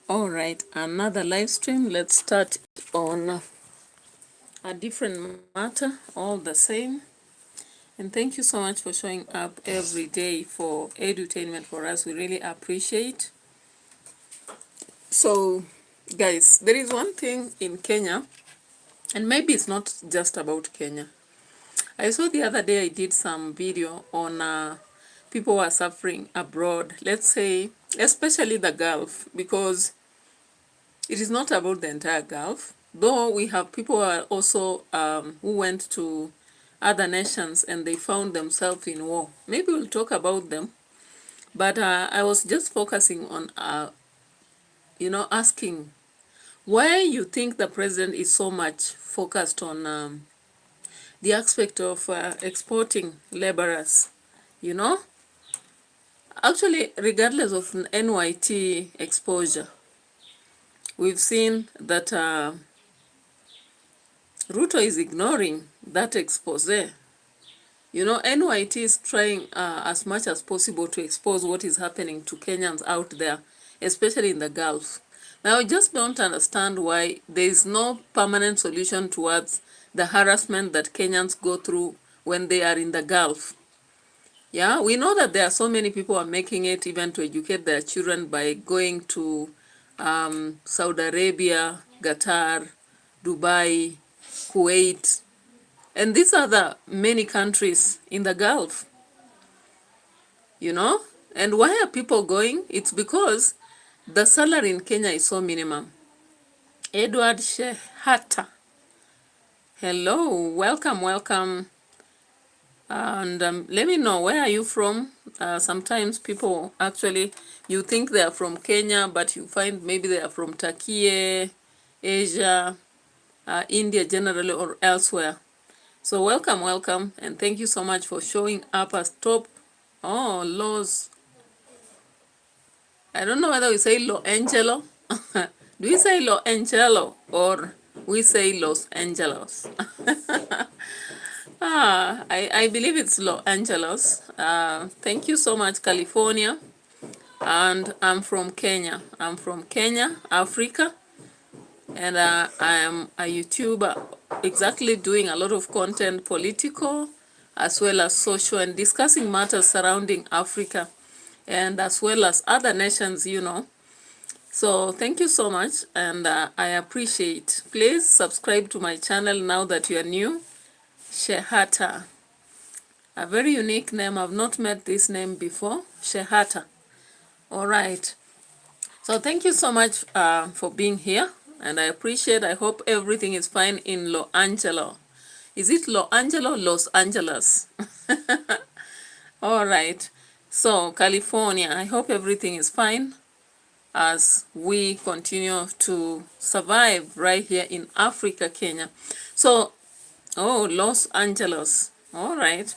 All right, another live stream. Let's start on a different matter, all the same. And thank you so much for showing up every day for edutainment for us. We really appreciate. So, guys, there is one thing in Kenya, and maybe it's not just about Kenya. I saw the other day I did some video on people who are suffering abroad. Let's say, especially the Gulf, because it is not about the entire Gulf, though we have people who are also who went to other nations and they found themselves in war. Maybe we'll talk about them, but I was just focusing on, asking why you think the president is so much focused on the aspect of exporting laborers, you know? Actually, regardless of NYT exposure, we've seen that RUTO is ignoring that expose. NYT is trying as much as possible to expose what is happening to Kenyans out there, especially in the Gulf. Now, I just don't understand why there is no permanent solution towards the harassment that Kenyans go through when they are in the Gulf. Yeah, we know that there are so many people who are making it even to educate their children by going to Saudi Arabia, Qatar, Dubai, Kuwait, and these are the many countries in the Gulf, And why are people going? It's because the salary in Kenya is so minimum. Edward Shehata, hello, welcome. And let me know, where are you from? Sometimes people actually, you think they are from Kenya, but you find maybe they are from Turkey, Asia, India generally, or elsewhere. So welcome, and thank you so much for showing up as top. Oh, Los. I don't know whether we say Lo Angelo. Do we say Lo Angelo or we say Los Angelos? I believe it's Los Angeles. Thank you so much, California. And I'm from Kenya. Africa. And I am a YouTuber, exactly doing a lot of content, political, as well as social, and discussing matters surrounding Africa, and as well as other nations, So thank you so much, and I appreciate. Please subscribe to my channel now that you are new. Shehata, a very unique name. I've not met this name before. Shehata. All right. So thank you so much for being here, and I appreciate. I hope everything is fine in Los Angeles. Is it Los Angeles, Los Angeles? All right. So California, I hope everything is fine as we continue to survive right here in Africa, Kenya. So, Los Angeles. All right.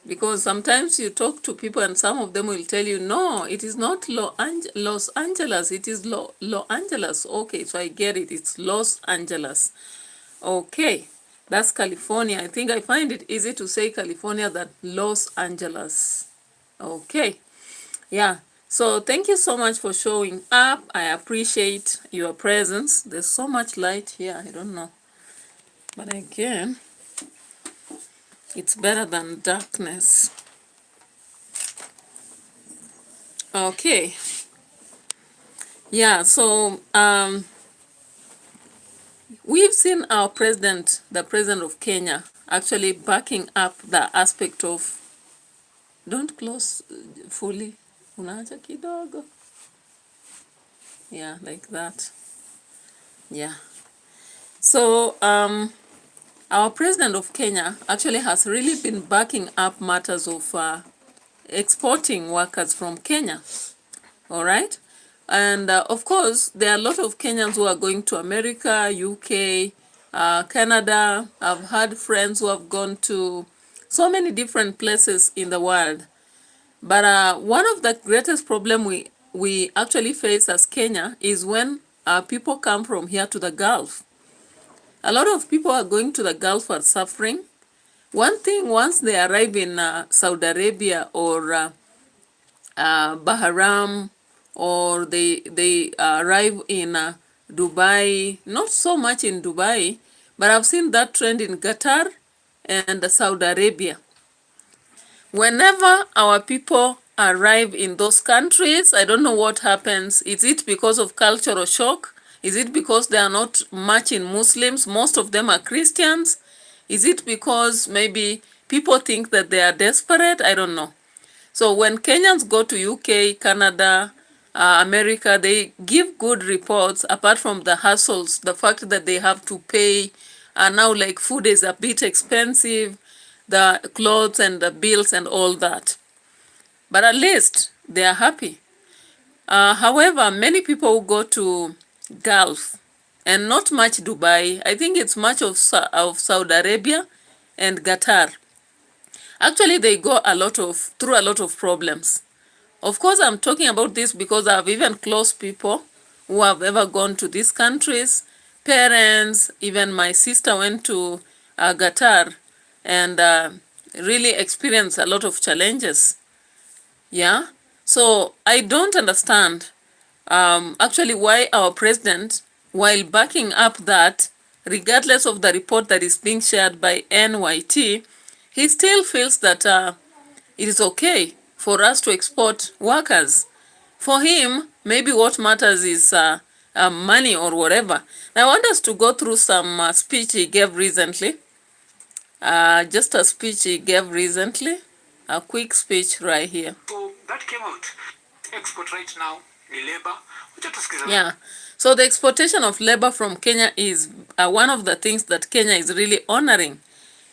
Because sometimes you talk to people and some of them will tell you, no, it is not Los Angeles, it is Los Angeles. Okay, so I get it. It's Los Angeles. Okay, that's California. I think I find it easy to say California than Los Angeles. Okay, yeah. So thank you so much for showing up. I appreciate your presence. There's so much light here. I don't know. But again, it's better than darkness. Okay. Yeah, so we've seen our president, the president of Kenya, actually backing up the aspect of, don't close fully, unaacha kidogo. Yeah, like that. Yeah. So our president of Kenya actually has really been backing up matters of exporting workers from Kenya. All right. And of course, there are a lot of Kenyans who are going to America, UK, Canada. I've had friends who have gone to so many different places in the world. But one of the greatest problems we actually face as Kenya is when people come from here to the Gulf. A lot of people are going to the Gulf are suffering. One thing, once they arrive in Saudi Arabia or Bahrain or they arrive in Dubai, not so much in Dubai, but I've seen that trend in Qatar and Saudi Arabia. Whenever our people arrive in those countries, I don't know what happens. Is it because of cultural shock? Is it because they are not much in Muslims? Most of them are Christians. Is it because maybe people think that they are desperate? I don't know. So when Kenyans go to UK, Canada, America, they give good reports apart from the hassles, the fact that they have to pay. Now like food is a bit expensive, the clothes and the bills and all that. But at least they are happy. However, many people who go to Gulf and not much Dubai, I think it's much of Saudi Arabia and Qatar. Actually, they go through a lot of problems. Of course, I'm talking about this because I have even close people who have ever gone to these countries. Parents, even my sister went to Qatar and really experienced a lot of challenges. Yeah. So I don't understand actually why our president, while backing up that, regardless of the report that is being shared by NYT, he still feels that it is okay for us to export workers. For him, maybe what matters is money or whatever. Now, I want us to go through some speech he gave recently. Just a speech he gave recently. A quick speech right here. So that came out. Export right now, the labor. Yeah. So the exportation of labor from Kenya is one of the things that Kenya is really honoring.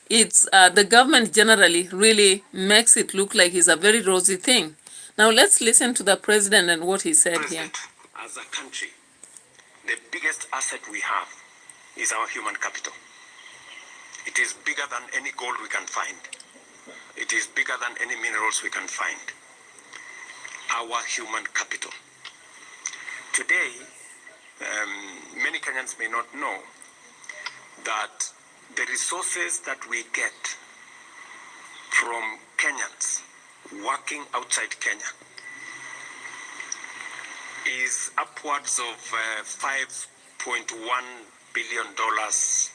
It's the government generally really makes it look like it's a very rosy thing. Now let's listen to the president and what he said here. As a country, the biggest asset we have is our human capital. It is bigger than any gold we can find. It is bigger than any minerals we can find. Our human capital. Today, many Kenyans may not know that the resources that we get from Kenyans working outside Kenya is upwards of $5.1 billion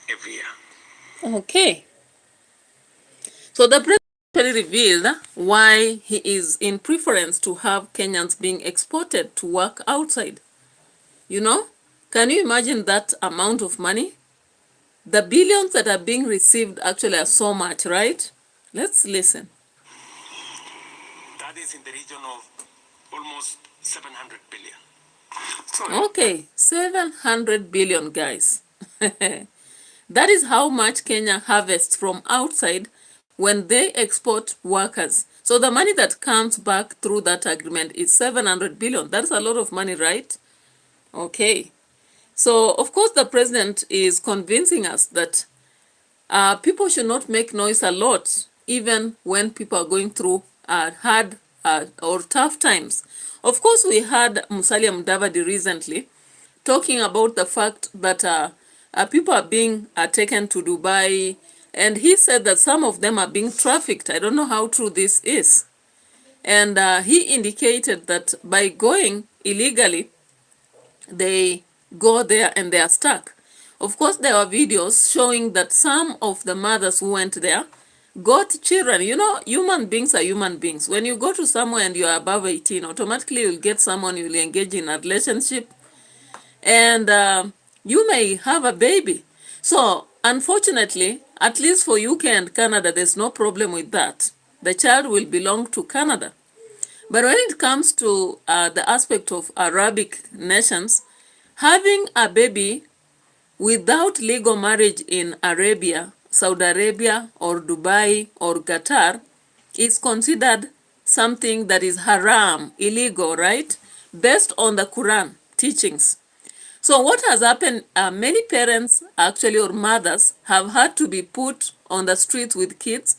every year. Okay. So the president actually revealed why he is in preference to have Kenyans being exported to work outside. You know, can you imagine that amount of money? The billions that are being received actually are so much, right? Let's listen. That is in the region of almost 700 billion. Okay, 700 billion, guys. That is how much Kenya harvests from outside when they export workers. So the money that comes back through that agreement is 700 billion. That's a lot of money, right? Okay. So, of course, the president is convincing us that people should not make noise a lot, even when people are going through hard or tough times. Of course, we had Musalia Mudavadi recently talking about the fact that people are being taken to Dubai, and he said that some of them are being trafficked. I don't know how true this is. And he indicated that by going illegally, they go there and they are stuck. Of course, there are videos showing that some of the mothers who went there got children. You know, human beings are human beings. When you go to somewhere and you are above 18, automatically you'll get someone you'll engage in a relationship, and you may have a baby. So, unfortunately, at least for UK and Canada, there's no problem with that. The child will belong to Canada. But when it comes to the aspect of Arabic nations, having a baby without legal marriage in Arabia, Saudi Arabia, or Dubai, or Qatar is considered something that is haram, illegal, right? Based on the Quran teachings. So what has happened, many parents actually, or mothers, have had to be put on the streets with kids,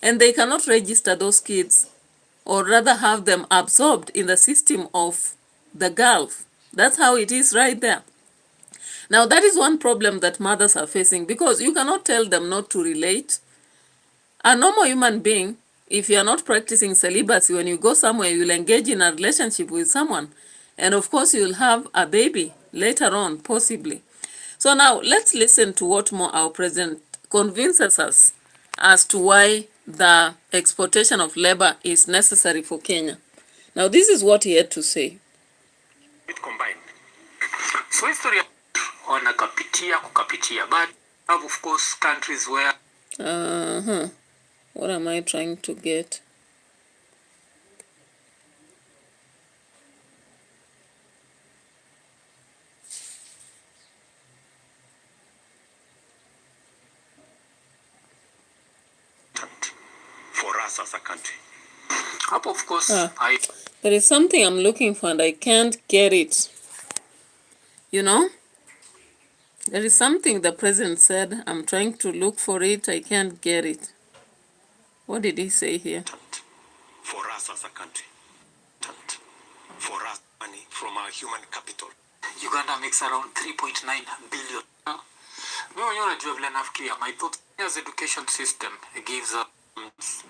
and they cannot register those kids, or rather have them absorbed in the system of the Gulf. That's how it is right there. Now, that is one problem that mothers are facing, because you cannot tell them not to relate. A normal human being, if you are not practicing celibacy, when you go somewhere, you'll engage in a relationship with someone. And of course, you'll have a baby later on, possibly. So now let's listen to what more our president convinces us as to why the exportation of labor is necessary for Kenya. Now, this is what he had to say. It combined. So history wanakapitia kukapitia, but have of course countries where What am I trying to get? for us as a country. Up, of course, There is something I'm looking for and I can't get it. You know, there is something the president said. I'm trying to look for it. I can't get it. What did he say here? For us as a country. For us, money from our human capital. Uganda makes around 3.9 billion. My thought as education system gives us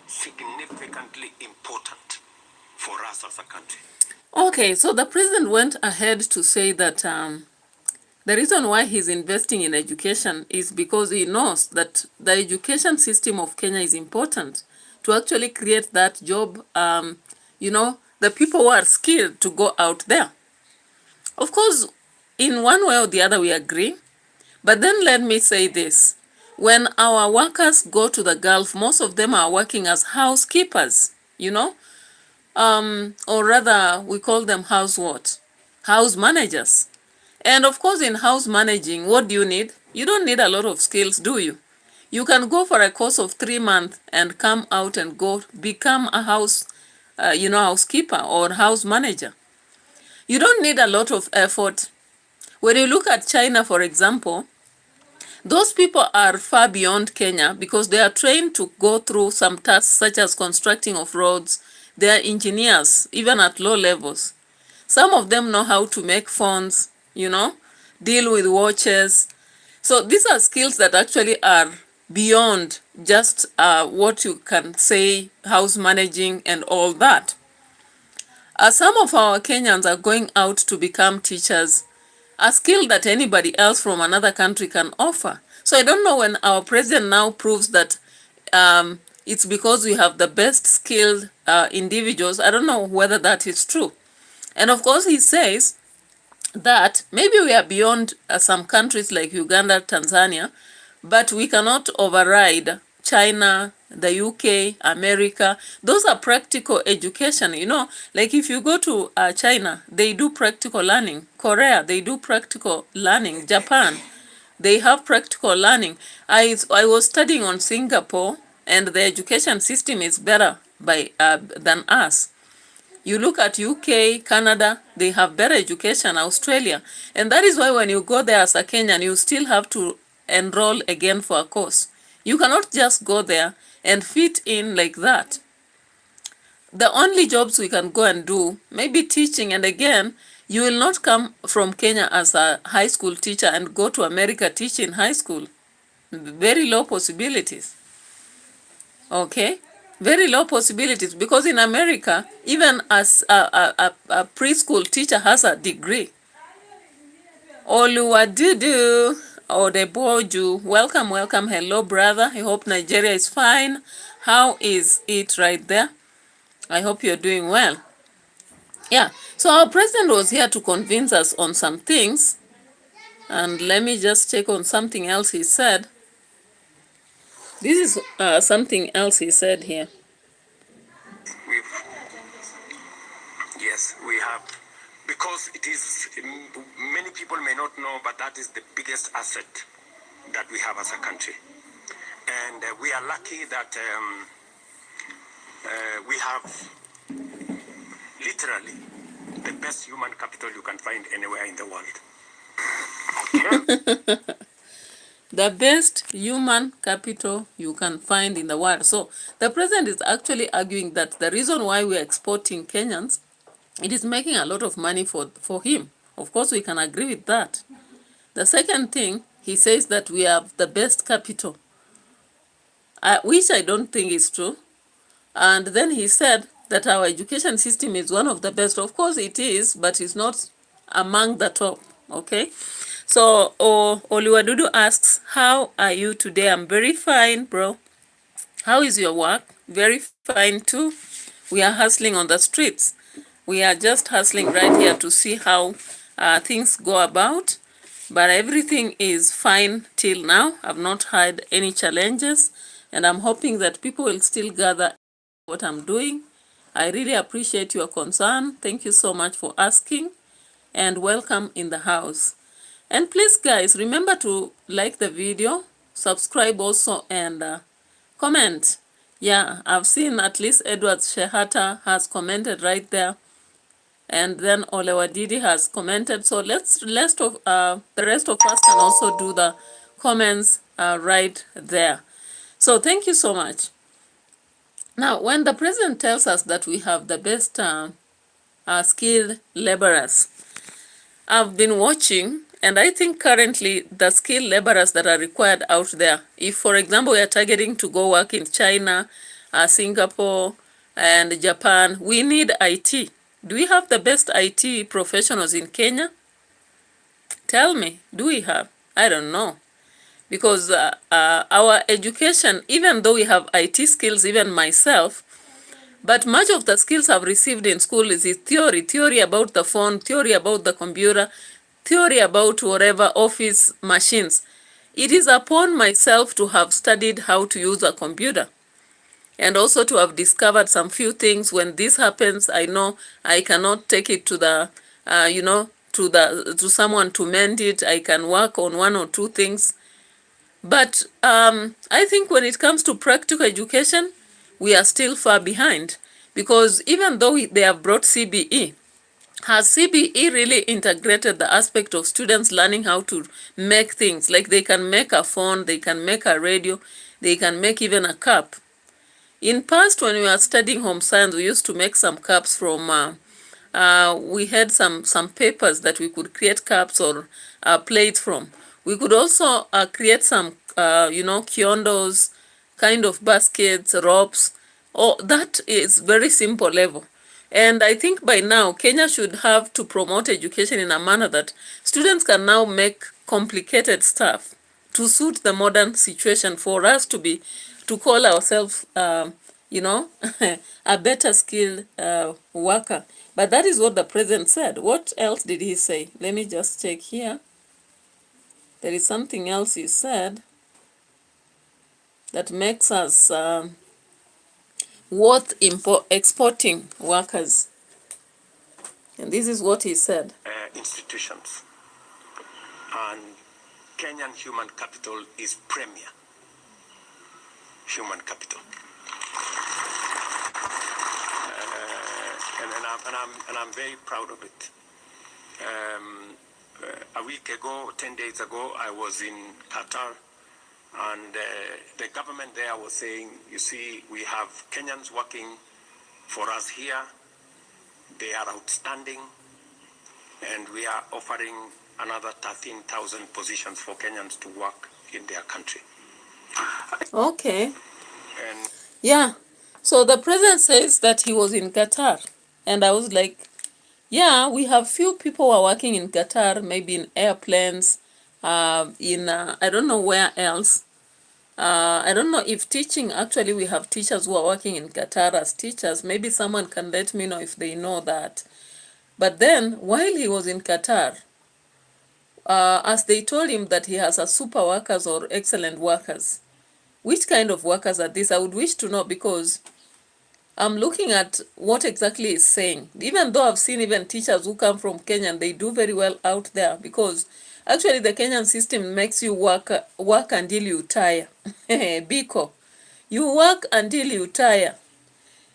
significantly important for us as a country. Okay, so the president went ahead to say that the reason why he's investing in education is because he knows that the education system of Kenya is important to actually create that job, the people who are skilled to go out there. Of course, in one way or the other, we agree. But then let me say this. When our workers go to the Gulf, most of them are working as housekeepers, or rather we call them house managers. And of course, in house managing, what do you need? You don't need a lot of skills, do you? You can go for a course of 3 months and come out and go become a housekeeper or house manager. You don't need a lot of effort. When you look at China, for example, those people are far beyond Kenya because they are trained to go through some tasks such as constructing of roads. They are engineers, even at low levels. Some of them know how to make phones, deal with watches. So these are skills that actually are beyond just what you can say, house managing and all that. Some of our Kenyans are going out to become teachers, a skill that anybody else from another country can offer. So I don't know when our president now proves that it's because we have the best skilled individuals. I don't know whether that is true. And of course, he says that maybe we are beyond some countries like Uganda, Tanzania, but we cannot override China, the UK, America. Those are practical education, like if you go to China, they do practical learning. Korea, they do practical learning. Japan, they have practical learning. I was studying on Singapore, and the education system is better than us. You look at UK, Canada, they have better education, Australia. And that is why when you go there as a Kenyan, you still have to enroll again for a course. You cannot just go there and fit in like that. The only jobs we can go and do, maybe teaching, and again, you will not come from Kenya as a high school teacher and go to America teaching high school. Very low possibilities. Okay? Very low possibilities, because in America, even as a preschool teacher has a degree. Oluwadudu Odeboju, welcome, hello brother. I hope Nigeria is fine. How is it right there? I hope you're doing well. Yeah, so our president was here to convince us on some things. And let me just check on something else he said. This is something else he said here. Yes, we have, because it is, many people may not know, but that is the biggest asset that we have as a country. And we are lucky that we have literally the best human capital you can find anywhere in the world. The best human capital you can find in the world. So the president is actually arguing that the reason why we are exporting Kenyans, it is making a lot of money for him. Of course, we can agree with that. The second thing, he says that we have the best capital, which I don't think is true. And then he said that our education system is one of the best. Of course it is, but it's not among the top, okay? So, Oluwadudu asks, how are you today? I'm very fine, bro. How is your work? Very fine too. We are hustling on the streets. We are just hustling right here to see how things go about. But everything is fine till now. I've not had any challenges. And I'm hoping that people will still gather what I'm doing. I really appreciate your concern. Thank you so much for asking. And welcome in the house. And please, guys, remember to like the video, subscribe also, and comment. Yeah, I've seen at least Edward Shehata has commented right there, and then Olewadidi has commented. So the rest of us can also do the comments right there. So thank you so much. Now, when the president tells us that we have the best skilled laborers, I've been watching, and I think currently the skilled laborers that are required out there, if, for example, we are targeting to go work in China, Singapore, and Japan, we need IT. Do we have the best IT professionals in Kenya? Tell me, do we have? I don't know. Because our education, even though we have IT skills, even myself, but much of the skills I've received in school is theory about the phone, theory about the computer, theory about whatever office machines. It is upon myself to have studied how to use a computer and also to have discovered some few things. When this happens, I know I cannot take it to the, to someone to mend it. I can work on one or two things. But I think when it comes to practical education, we are still far behind, because even though they have brought CBE, has CBE really integrated the aspect of students learning how to make things? Like they can make a phone, they can make a radio, they can make even a cup. In past, when we were studying home science, we used to make some cups from, we had some papers that we could create cups or plates from. We could also create some, kiondos, kind of baskets, ropes. Oh, that is very simple level. And I think by now, Kenya should have to promote education in a manner that students can now make complicated stuff to suit the modern situation for us to call ourselves, a better skilled worker. But that is what the president said. What else did he say? Let me just check here. There is something else he said that makes us worth exporting workers. And this is what he said. Institutions. And Kenyan human capital is premier human capital. And I'm very proud of it. A week ago, 10 days ago, I was in Qatar, and the government there was saying, you see, we have Kenyans working for us here. They are outstanding, and we are offering another 13,000 positions for Kenyans to work in their country. Okay. And yeah. So the president says that he was in Qatar. And I was like, yeah, we have few people who are working in Qatar, maybe in airplanes, I don't know where else. I don't know if teaching, actually we have teachers who are working in Qatar as teachers. Maybe someone can let me know if they know that. But then, while he was in Qatar, as they told him that he has a super workers or excellent workers, which kind of workers are these? I would wish to know, because I'm looking at what exactly he's saying. Even though I've seen even teachers who come from Kenya, and they do very well out there, because actually the Kenyan system makes you work until you tire. Biko. You work until you tire.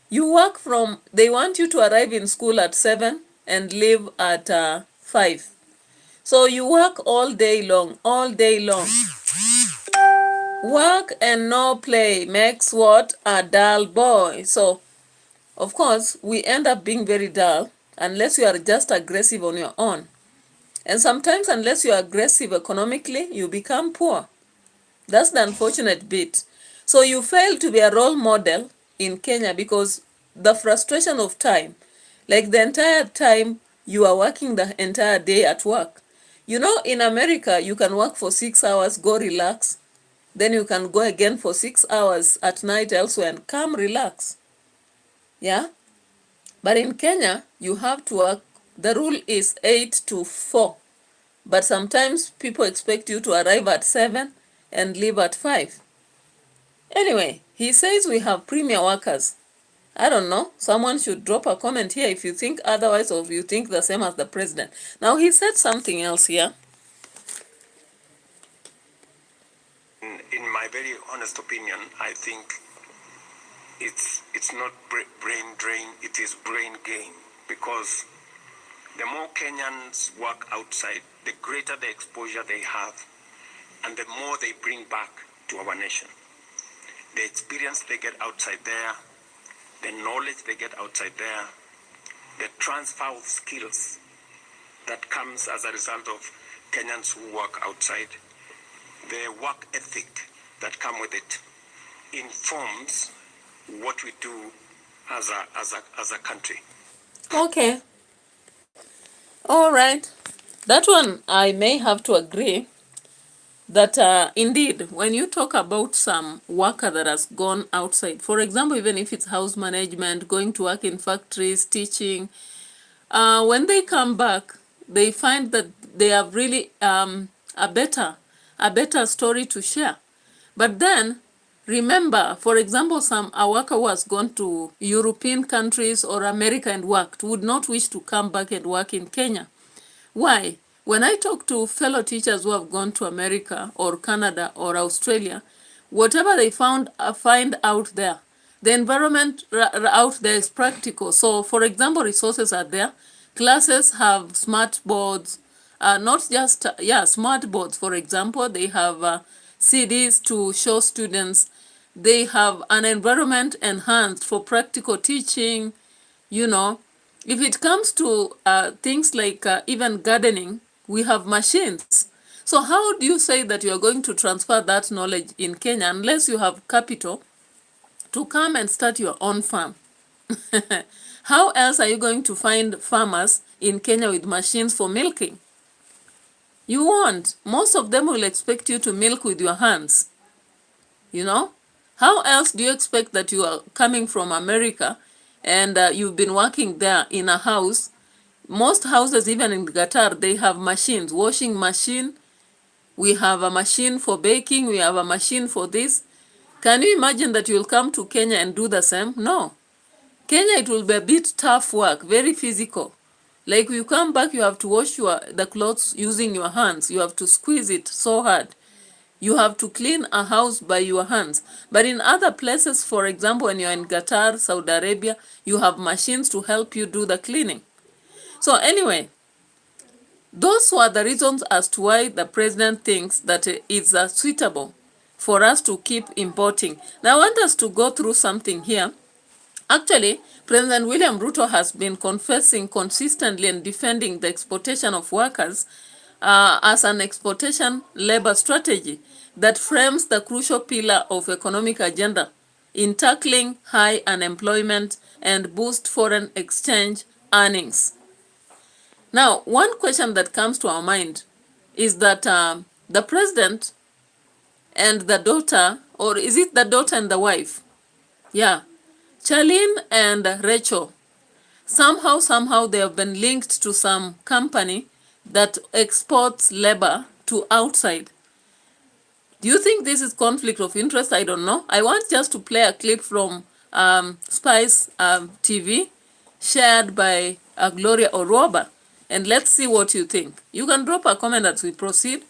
You work from, they want you to arrive in school at 7 and leave at 5. So you work all day long, all day long. Work and no play makes what? A dull boy. So, of course, we end up being very dull unless you are just aggressive on your own. And sometimes, unless you are aggressive economically, you become poor. That's the unfortunate bit. So you fail to be a role model in Kenya, because the frustration of time, like the entire time you are working the entire day at work. You know, in America, you can work for 6 hours, go relax, then you can go again for 6 hours at night elsewhere and come relax. Yeah? But in Kenya, you have to work, the rule is 8 to 4. But sometimes people expect you to arrive at 7 and leave at 5. Anyway, he says we have premier workers. I don't know. Someone should drop a comment here if you think otherwise, or if you think the same as the president. Now, he said something else here. In my very honest opinion, I think it's not brain drain, it is brain gain. Because the more Kenyans work outside, the greater the exposure they have, and the more they bring back to our nation. The experience they get outside there, the knowledge they get outside there, the transfer of skills that comes as a result of Kenyans who work outside, the work ethic that come with it informs what we do as a country. Okay. All right. That one I may have to agree that indeed, when you talk about some worker that has gone outside, for example, even if it's house management, going to work in factories, teaching, when they come back, they find that they have really a better story to share. But then, remember, for example, a worker who has gone to European countries or America and worked would not wish to come back and work in Kenya. Why? When I talk to fellow teachers who have gone to America or Canada or Australia, whatever they find out there, the environment out there is practical. So, for example, resources are there. Classes have smart boards, not just, smart boards, for example. They have CDs to show students. They have an environment enhanced for practical teaching, you know. If it comes to things like even gardening, we have machines. So how do you say that you are going to transfer that knowledge in Kenya unless you have capital to come and start your own farm? How else are you going to find farmers in Kenya with machines for milking? You won't. Most of them will expect you to milk with your hands. You know? How else do you expect that you are coming from America and you've been working there in a house? Most houses, even in Qatar, they have machines, washing machine. We have a machine for baking. We have a machine for this. Can you imagine that you'll come to Kenya and do the same? No. Kenya, it will be a bit tough work, very physical. Like you come back, you have to wash the clothes using your hands. You have to squeeze it so hard. You have to clean a house by your hands. But in other places, for example, when you're in Qatar, Saudi Arabia, you have machines to help you do the cleaning. So anyway, those were the reasons as to why the president thinks that it's suitable for us to keep importing. Now I want us to go through something here. Actually, President William Ruto has been confessing consistently and defending the exportation of workers as an exportation labor strategy that frames the crucial pillar of economic agenda in tackling high unemployment and boost foreign exchange earnings. Now, one question that comes to our mind is that the president and the daughter, or is it the daughter and the wife? Yeah, Charlene and Rachel, somehow they have been linked to some company that exports labor to outside. Do you think this is conflict of interest? I don't know. I want just to play a clip from Spice TV shared by Gloria Oroba, and let's see what you think. You can drop a comment as we proceed.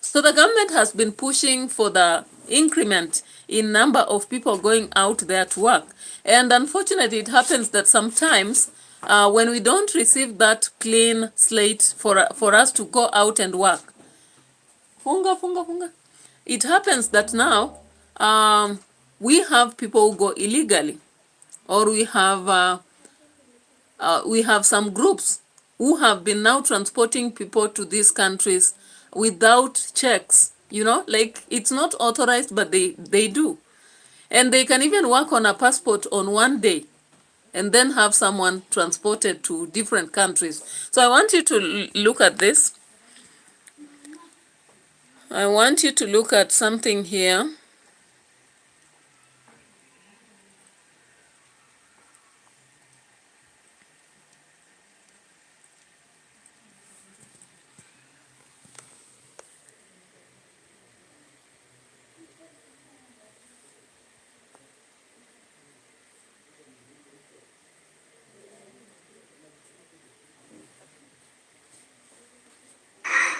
So the government has been pushing for the increment in number of people going out there to work. And unfortunately, it happens that sometimes when we don't receive that clean slate for us to go out and work, it happens that now we have people who go illegally, or we have some groups who have been now transporting people to these countries without checks, like it's not authorized, but they do. And they can even work on a passport on one day. and then have someone transported to different countries. So I want you to look at this. I want you to look at something here.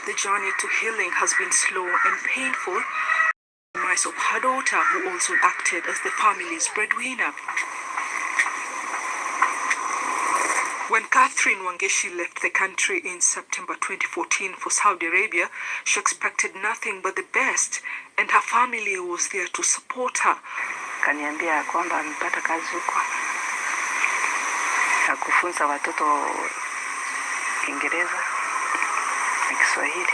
The journey to healing has been slow and painful. The demise of her daughter, who also acted as the family's breadwinner. When Catherine Wangeshi left the country in September 2014 for Saudi Arabia, she expected nothing but the best, and her family was there to support her. Kaniambia kwamba amepata kazi huko ya kufunza watoto Kiingereza na Kiswahili,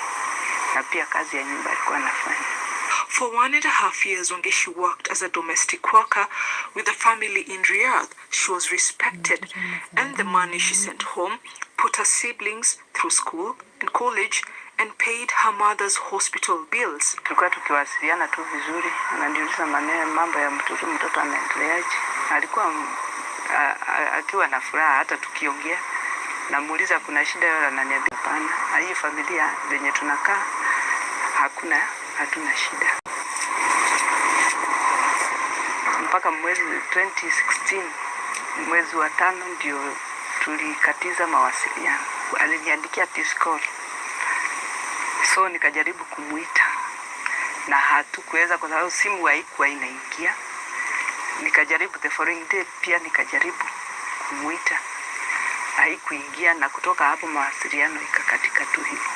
na pia kazi ya nyumba alikuwa anafanya. For 1.5 years, Wangeshi worked as a domestic worker with a family in Riyadh. She was respected, and the money she sent home put her siblings through school and college and paid her mother's hospital bills. Tulikuwa tukiwasiliana tu vizuri, ananiuliza mambo ya mtoto anaendeleaje. Alikuwa akiwa na furaha hata tukiongea. Namuuliza kuna shida yoyote, ananiambia hapana. Hii familia zenye tunakaa hatuna shida. Mpaka mwezi 2016, mwezi wa 5 ndio tulikatiza mawasiliano. Aliniandikia Discord. So nikajaribu kumuita na hatukuweza kwa sababu simu haikuwa inaingia. Nikajaribu the following day pia nikajaribu kumuita. Haikuingia, na kutoka hapo mawasiliano ikakatika tu hivyo.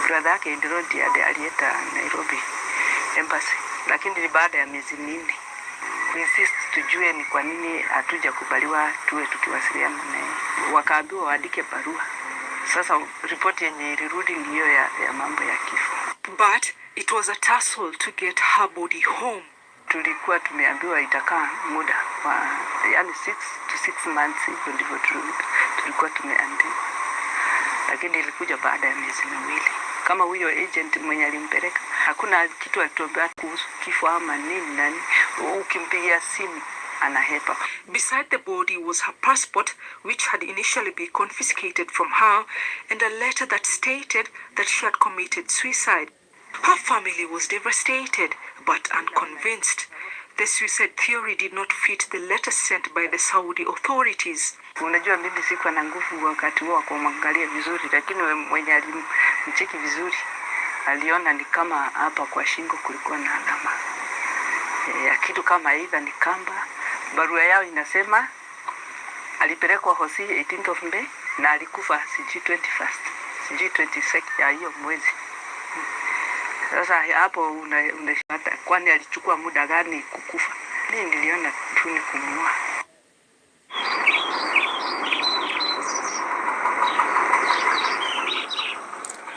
Brother yake ndio alienda Nairobi embassy, lakini ni baada ya miezi 4 insist tujue ni kwa nini hatuja kubaliwa tuwe tukiwasiliana naye. Wakaambiwa waandike barua. Sasa ripoti yenye ilirudi ndiyo ya mambo ya kifo. But it was a tussle to get her body home. Tulikuwa tumeambiwa itakaa muda wa 6 to 6 months, hivyo ndivyo tulikuwa tumeambiwa. Lakini ilikuja baada ya miezi 2. Kama huyo agent mwenye alimpeleka, hakuna kitu alituambia kuhusu kifo ama nini. Ukimpigia simu anahepa. Beside the body was her passport, which had initially been confiscated from her, and a letter that stated that she had committed suicide. Her family was devastated but unconvinced. The suicide theory did not fit the letter sent by the Saudi authorities. Unajua mimi sikuwa na nguvu wakati huo kumwangalia vizuri, lakini mwenye alimcheki vizuri aliona ni kama hapa kwa shingo kulikuwa na alama ya kitu kama aidha ni kamba. Barua yao inasema alipelekwa hosi 18th of May na alikufa 21st, 22nd ya hiyo mwezi. Sasa hapo unashata kwani alichukua muda gani kukufa? Mimi niliona tu ni kumuua.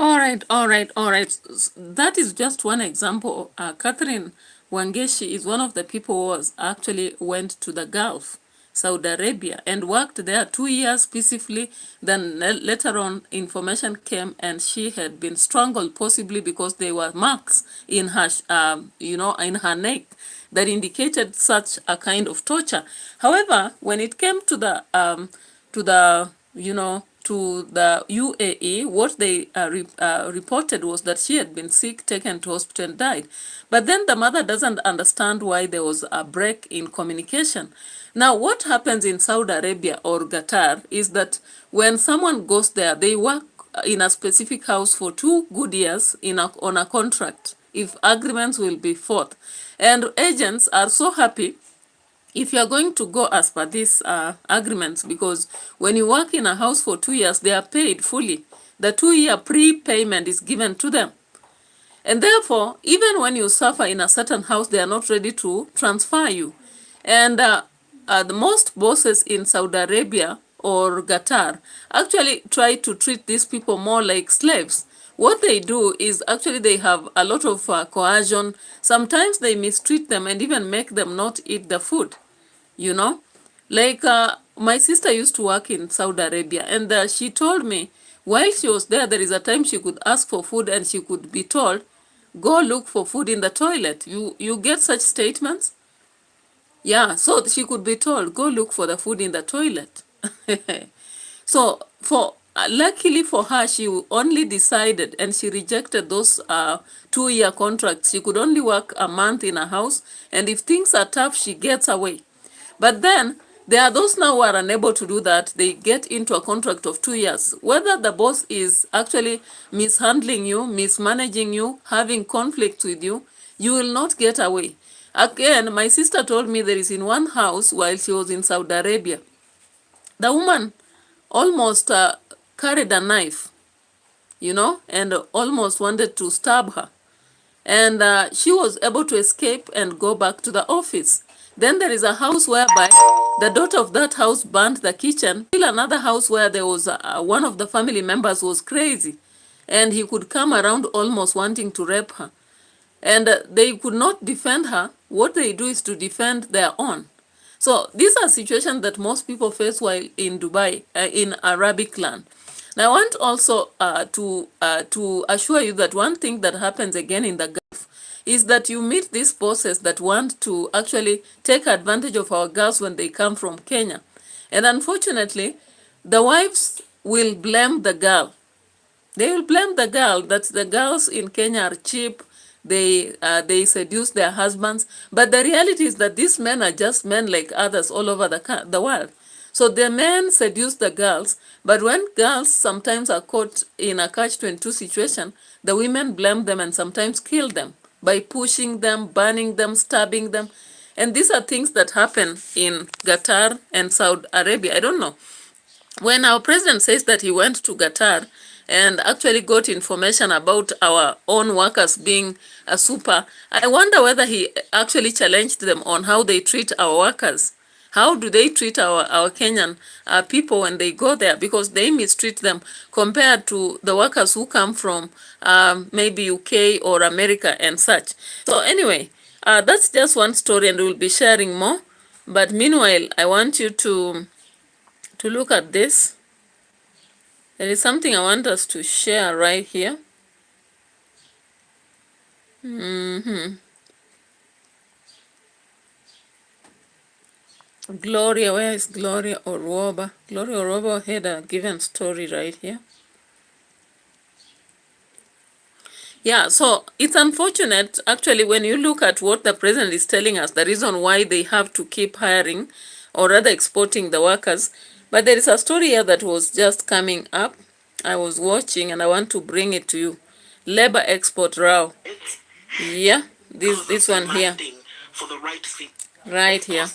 All right. That is just one example. Catherine Wangeshi is one of the people who was actually went to the Gulf, Saudi Arabia, and worked there 2 years peacefully. Then later on, information came, and she had been strangled, possibly because there were marks in her, in her neck that indicated such a kind of torture. However, when it came to the UAE, what they reported was that she had been sick, taken to hospital, and died. But then the mother doesn't understand why there was a break in communication. Now, what happens in Saudi Arabia or Qatar is that when someone goes there, they work in a specific house for 2 good years on a contract, if agreements will be fought. And agents are so happy if you are going to go as per these agreements, because when you work in a house for 2 years, they are paid fully. The 2-year prepayment is given to them. And therefore, even when you suffer in a certain house, they are not ready to transfer you. And the most bosses in Saudi Arabia or Qatar actually try to treat these people more like slaves. What they do is actually they have a lot of coercion. Sometimes they mistreat them and even make them not eat the food. Like my sister used to work in Saudi Arabia, and she told me while she was there, there is a time she could ask for food and she could be told, go look for food in the toilet. You get such statements? Yeah, so she could be told, go look for the food in the toilet. So luckily for her, she only decided and she rejected those 2-year contracts. She could only work a month in a house, and if things are tough, she gets away. But then there are those now who are unable to do that. They get into a contract of 2 years. Whether the boss is actually mishandling you, mismanaging you, having conflict with you, you will not get away. Again, my sister told me there is in one house while she was in Saudi Arabia. The woman almost carried a knife, and almost wanted to stab her. And she was able to escape and go back to the office. Then there is a house whereby the daughter of that house burned the kitchen. Still another house where there was one of the family members was crazy, and he could come around almost wanting to rape her. And they could not defend her. What they do is to defend their own. So these are situations that most people face while in Dubai, in Arabic land. Now I want also to assure you that one thing that happens again in the Gulf is that you meet these bosses that want to actually take advantage of our girls when they come from Kenya. And unfortunately, the wives will blame the girl. They will blame the girl that the girls in Kenya are cheap. They seduce their husbands. But the reality is that these men are just men like others all over the world. So the men seduce the girls, but when girls sometimes are caught in a catch-22 situation, the women blame them and sometimes kill them by pushing them, burning them, stabbing them. And these are things that happen in Qatar and Saudi Arabia. I don't know. When our president says that he went to Qatar and actually got information about our own workers being a super, I wonder whether he actually challenged them on how they treat our workers. How do they treat our Kenyan people when they go there? Because they mistreat them compared to the workers who come from maybe UK or America and such. So anyway, that's just one story, and we'll be sharing more. But meanwhile, I want you to look at this. There is something I want us to share right here. Gloria, where is Gloria Oroba? Gloria Oroba had a given story right here. Yeah, so it's unfortunate, actually, when you look at what the president is telling us, the reason why they have to keep hiring or rather exporting the workers. But there is a story here that was just coming up. I was watching and I want to bring it to you. Labor export row. Yeah, this one here. Right here.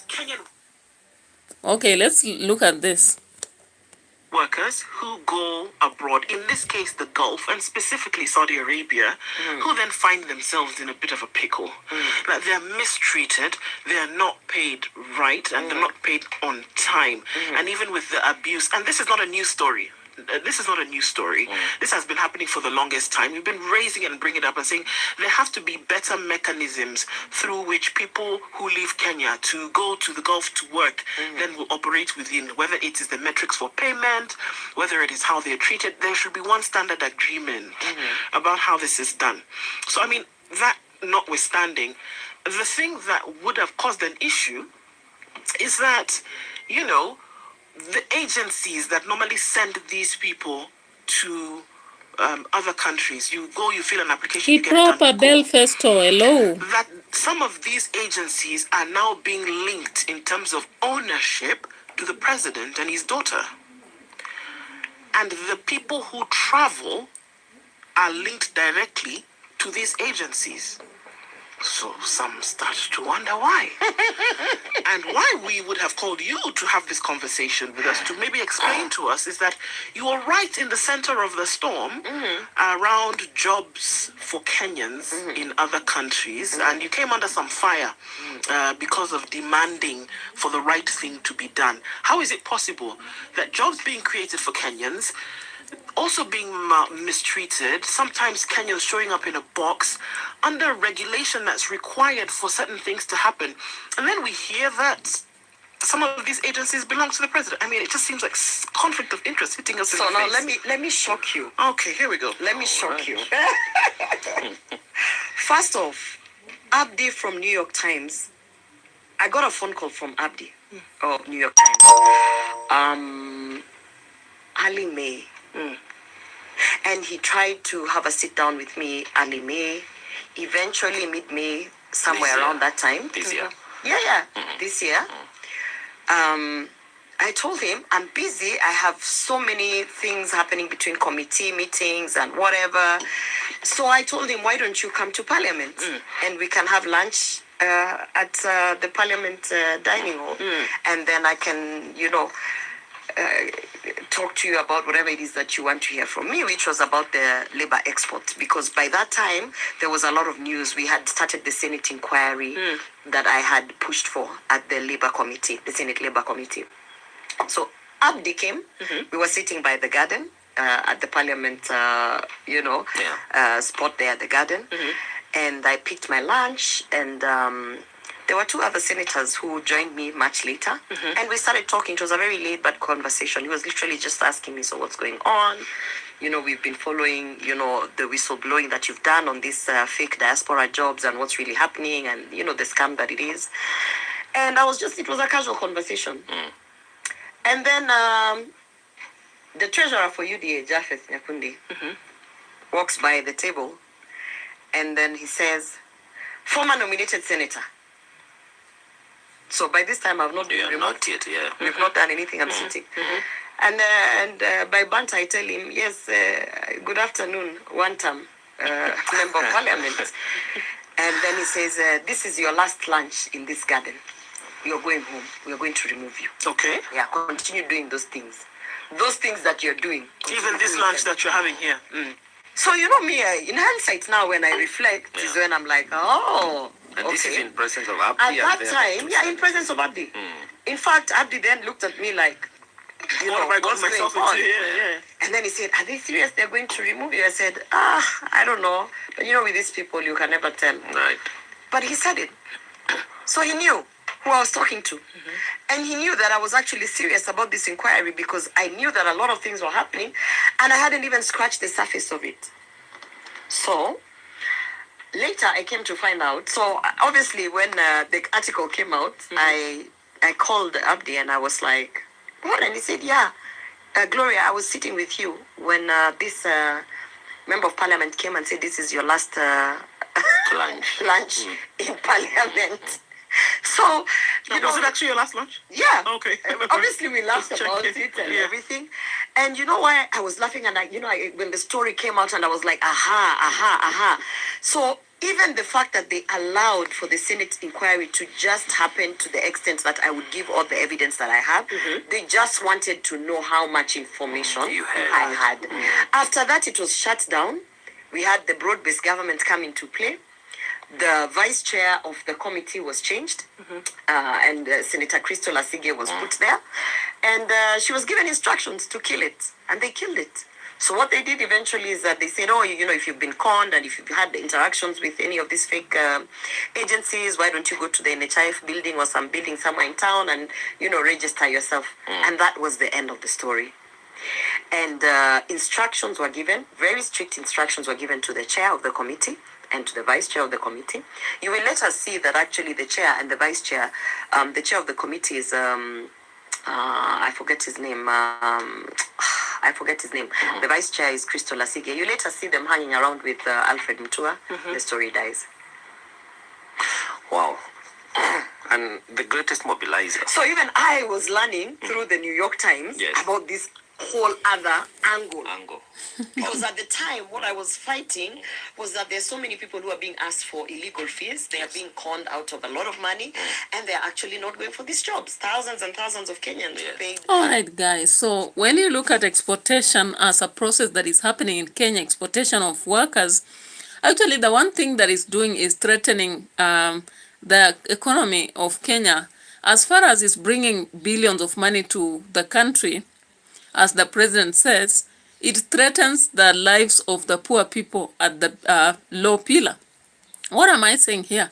Okay, let's look at this. Workers who go abroad, in this case the Gulf, and specifically Saudi Arabia, who then find themselves in a bit of a pickle. Like they're mistreated, they're not paid right, and they're not paid on time. And even with the abuse, and this is not a new story. This is not a new story. This has been happening for the longest time. We've been raising it and bringing it up and saying there have to be better mechanisms through which people who leave Kenya to go to the Gulf to work then will operate within, whether it is the metrics for payment, whether it is how they're treated. There should be one standard agreement about how this is done. So, I mean, that notwithstanding, the thing that would have caused an issue is that, the agencies that normally send these people to other countries, you go, you fill an application, you get it done. Hello. That some of these agencies are now being linked in terms of ownership to the president and his daughter. And the people who travel are linked directly to these agencies. So some start to wonder why. And why we would have called you to have this conversation with us, to maybe explain to us, is that you are right in the center of the storm around jobs for Kenyans in other countries, and you came under some fire because of demanding for the right thing to be done. How is it possible that jobs being created for Kenyans also being mistreated, sometimes Kenyans showing up in a box under regulation that's required for certain things to happen, and then we hear that some of these agencies belong to the president. I mean, it just seems like conflict of interest hitting us in the face. So now let me shock you. Okay, here we go. Let me shock you. First off, Abdi from New York Times. I got a phone call from Abdi of New York Times. Ali May. And he tried to have a sit down with me, Ali May, eventually mid-May, somewhere around that time. This year. Yeah, this year. I told him, I'm busy. I have so many things happening between committee meetings and whatever. So I told him, why don't you come to Parliament? And we can have lunch at the Parliament dining hall. And then I can, talk to you about whatever it is that you want to hear from me, which was about the labor export. Because by that time, there was a lot of news. We had started the Senate inquiry that I had pushed for at the Labor Committee, the Senate Labor Committee. So Abdi came. We were sitting by the garden at the Parliament, spot there at the garden. And I picked my lunch, and there were two other senators who joined me much later. And we started talking. It was a very laid-back conversation. He was literally just asking me, so what's going on? We've been following, the whistleblowing that you've done on these fake diaspora jobs and what's really happening and, the scam that it is. And it was a casual conversation. And then the treasurer for UDA, Japheth Nyakundi, walks by the table, and then he says, former nominated senator. So by this time, I've not been removed. Not yet, yeah. We've not done anything. I'm sitting. And by banter, I tell him, yes, good afternoon, one term, member of parliament. And then he says, this is your last lunch in this garden. You're going home. We're going to remove you. Okay. Yeah, continue doing those things. Those things that you're doing. Even this lunch that you're having here. So, me, in hindsight now, when I reflect, is when I'm like, oh, and this is in presence of Abdi. At that time, in presence of Abdi. In fact, Abdi then looked at me like, what have I got myself into here? Yeah. And then he said, are they serious? They're going to remove you? I said, I don't know. But with these people, you can never tell. Right. But he said it. So he knew who I was talking to. And he knew that I was actually serious about this inquiry because I knew that a lot of things were happening and I hadn't even scratched the surface of it. So later I came to find out. So obviously when the article came out, I called Abdi and I was like, what? And he said, yeah, Gloria, I was sitting with you when this member of parliament came and said, this is your last lunch in parliament. So, was it actually your last lunch? Yeah. Okay. Obviously, we laughed about it and everything. And you know why I was laughing? And when the story came out, and I was like, aha. So even the fact that they allowed for the Senate inquiry to just happen to the extent that I would give all the evidence that I have, they just wanted to know how much information I had. After that, it was shut down. We had the broad-based government come into play. The vice chair of the committee was changed, and Senator Crystal Asige was put there, and she was given instructions to kill it, and they killed it. So what they did eventually is that they said, if you've been conned and if you've had interactions with any of these fake agencies, why don't you go to the NHIF building or some building somewhere in town and, register yourself. And that was the end of the story. And instructions were given, very strict instructions were given to the chair of the committee and to the vice chair of the committee. You will later see that actually the chair and the vice chair, the chair of the committee is, I forget his name. The vice chair is Crystal Asige. You later see them hanging around with Alfred Mutua. The story dies. Wow. And the greatest mobilizer. So even I was learning through the New York Times about this whole other angle. Because at the time, what I was fighting was that there's so many people who are being asked for illegal fees. They are being conned out of a lot of money, and they're actually not going for these jobs. Thousands and thousands of Kenyans paid. All right, guys. So when you look at exportation as a process that is happening in Kenya, exportation of workers, actually the one thing that is doing is threatening the economy of Kenya as far as it's bringing billions of money to the country. As the president says, it threatens the lives of the poor people at the low pillar. What am I saying here?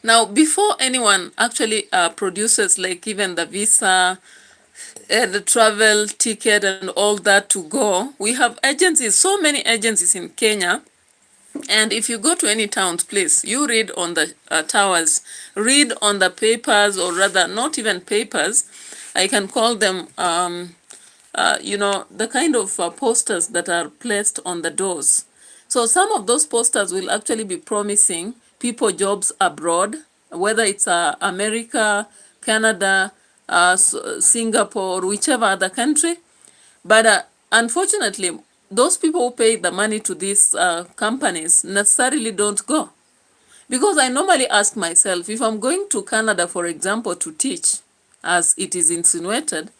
Now, before anyone actually produces like even the visa, the travel ticket and all that to go, we have agencies, so many agencies in Kenya. And if you go to any towns, please, you read on the towers, read on the papers, or rather not even papers, I can call them, you know, the kind of posters that are placed on the doors. So some of those posters will actually be promising people jobs abroad, whether it's America, Canada, Singapore, or whichever other country. But unfortunately, those people who pay the money to these companies necessarily don't go. Because I normally ask myself, if I'm going to Canada, for example, to teach, as it is insinuated,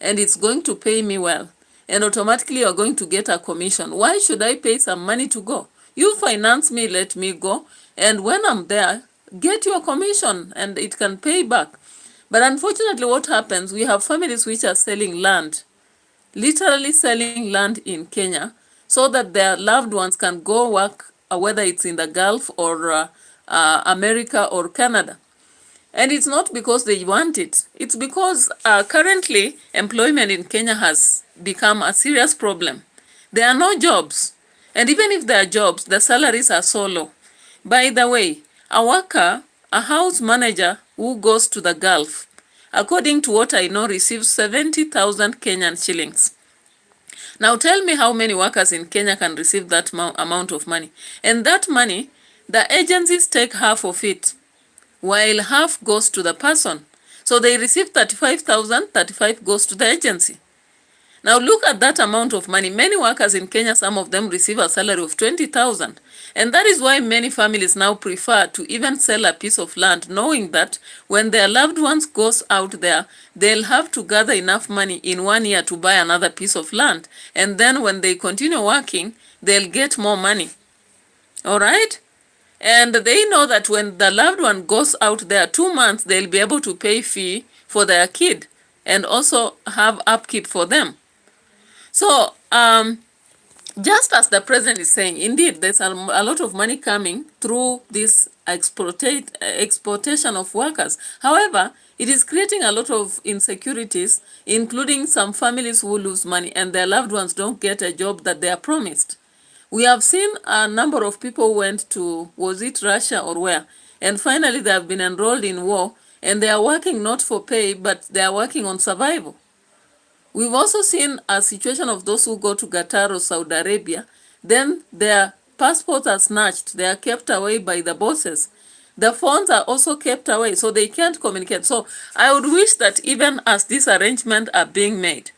and it's going to pay me well, and automatically you're going to get a commission, why should I pay some money to go? You finance me, let me go, and when I'm there, get your commission, and it can pay back. But unfortunately, what happens, we have families which are selling land, literally selling land in Kenya, so that their loved ones can go work, whether it's in the Gulf or America or Canada. And it's not because they want it. It's because currently employment in Kenya has become a serious problem. There are no jobs. And even if there are jobs, the salaries are so low. By the way, a worker, a house manager who goes to the Gulf, according to what I know, receives 70,000 Kenyan shillings. Now tell me how many workers in Kenya can receive that amount of money. And that money, the agencies take half of it, while half goes to the person. So they receive 35,000, 35 goes to the agency. Now look at that amount of money. Many workers in Kenya, some of them receive a salary of 20,000. And that is why many families now prefer to even sell a piece of land, knowing that when their loved ones goes out there, they'll have to gather enough money in 1 year to buy another piece of land. And then when they continue working, they'll get more money. All right? And they know that when the loved one goes out there 2 months, they'll be able to pay fee for their kid and also have upkeep for them. So, just as the president is saying, indeed, there's a lot of money coming through this exportation of workers. However, it is creating a lot of insecurities, including some families who lose money and their loved ones don't get a job that they are promised. We have seen a number of people who went to, was it Russia or where? And finally they have been enrolled in war and they are working not for pay, but they are working on survival. We've also seen a situation of those who go to Qatar or Saudi Arabia, then their passports are snatched, they are kept away by the bosses. The phones are also kept away, so they can't communicate. So I would wish that even as these arrangements are being made,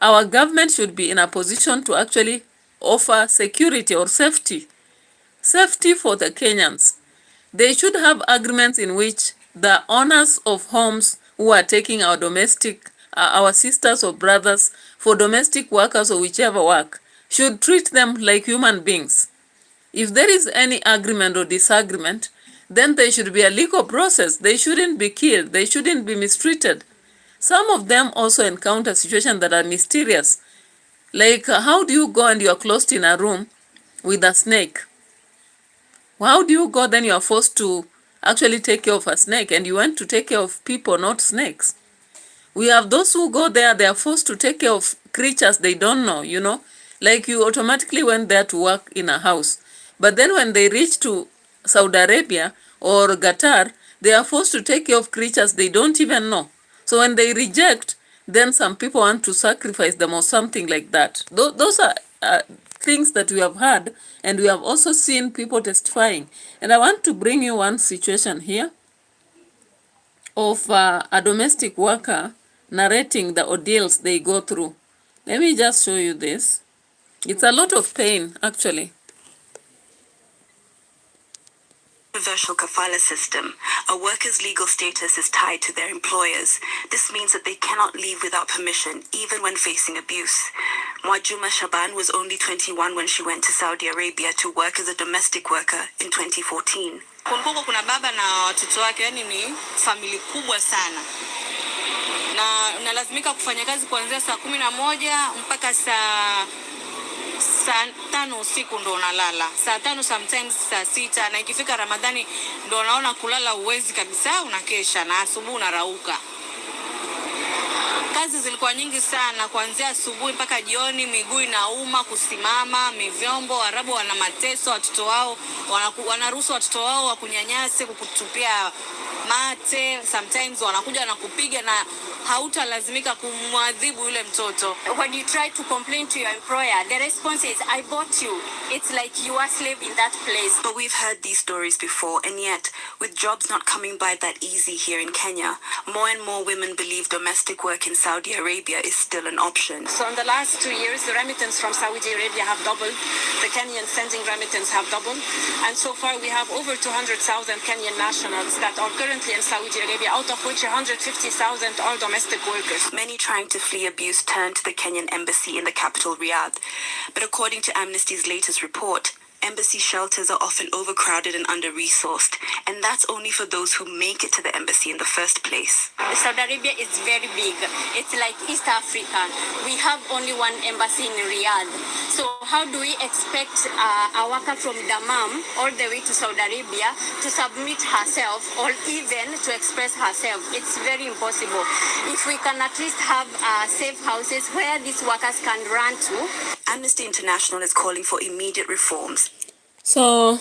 our government should be in a position to actually offer security or safety for the Kenyans. They should have agreements in which the owners of homes who are taking our domestic, our sisters or brothers for domestic workers or whichever work, should treat them like human beings. If there is any agreement or disagreement, then there should be a legal process. They shouldn't be killed. They shouldn't be mistreated. Some of them also encounter situations that are mysterious. Like, how do you go and you are closed in a room with a snake? How do you go then you are forced to actually take care of a snake and you want to take care of people, not snakes? We have those who go there, they are forced to take care of creatures they don't know, you know? Like you automatically went there to work in a house. But then when they reach to Saudi Arabia or Qatar, they are forced to take care of creatures they don't even know. So when they reject, then some people want to sacrifice them or something like that. Those are things that we have heard, and we have also seen people testifying. And I want to bring you one situation here of a domestic worker narrating the ordeals they go through. Let me just show you this. It's a lot of pain, actually. Universal kafala system, a worker's legal status is tied to their employers. This means that they cannot leave without permission, even when facing abuse. Mwajuma Shaban was only 21 when she went to Saudi Arabia to work as a domestic worker in 2014. Kumbuka kuna baba na watoto wake, yani ni family kubwa sana. Na nalazimika kufanya kazi kuanzia saa 11 mpaka saa saa 5 usiku ndo unalala, saa 5 sometimes saa 6, na ikifika Ramadhani ndo unaona kulala uwezi kabisa, unakesha na asubuhi unarauka. Kazi zilikuwa nyingi sana, kuanzia asubuhi mpaka jioni, miguu inauma, kusimama, mivyombo. Arabu wana mateso, watoto wao wanaruhusu watoto wao wakunyanyase, kukutupia mate, sometimes wanakuja na kupiga na hautalazimika kumwadhibu yule mtoto. When you try to complain to your employer, the response is, I bought you. It's like you are slave in that place. But we've heard these stories before, and yet, with jobs not coming by that easy here in Kenya, more and more women believe domestic work in Saudi Arabia is still an option. So in the last 2 years, the remittance from Saudi Arabia have doubled. The Kenyan sending remittance have doubled. And so far, we have over 200,000 Kenyan nationals that are currently in Saudi Arabia, out of which 150,000 are domestic workers. Many trying to flee abuse turn to the Kenyan embassy in the capital, Riyadh. But according to Amnesty's latest report, embassy shelters are often overcrowded and under-resourced, and that's only for those who make it to the embassy in the first place. Saudi Arabia is very big. It's like East Africa. We have only one embassy in Riyadh. So how do we expect a worker from Dammam all the way to Saudi Arabia to submit herself or even to express herself? It's very impossible. If we can at least have safe houses where these workers can run to. Amnesty International is calling for immediate reforms. So,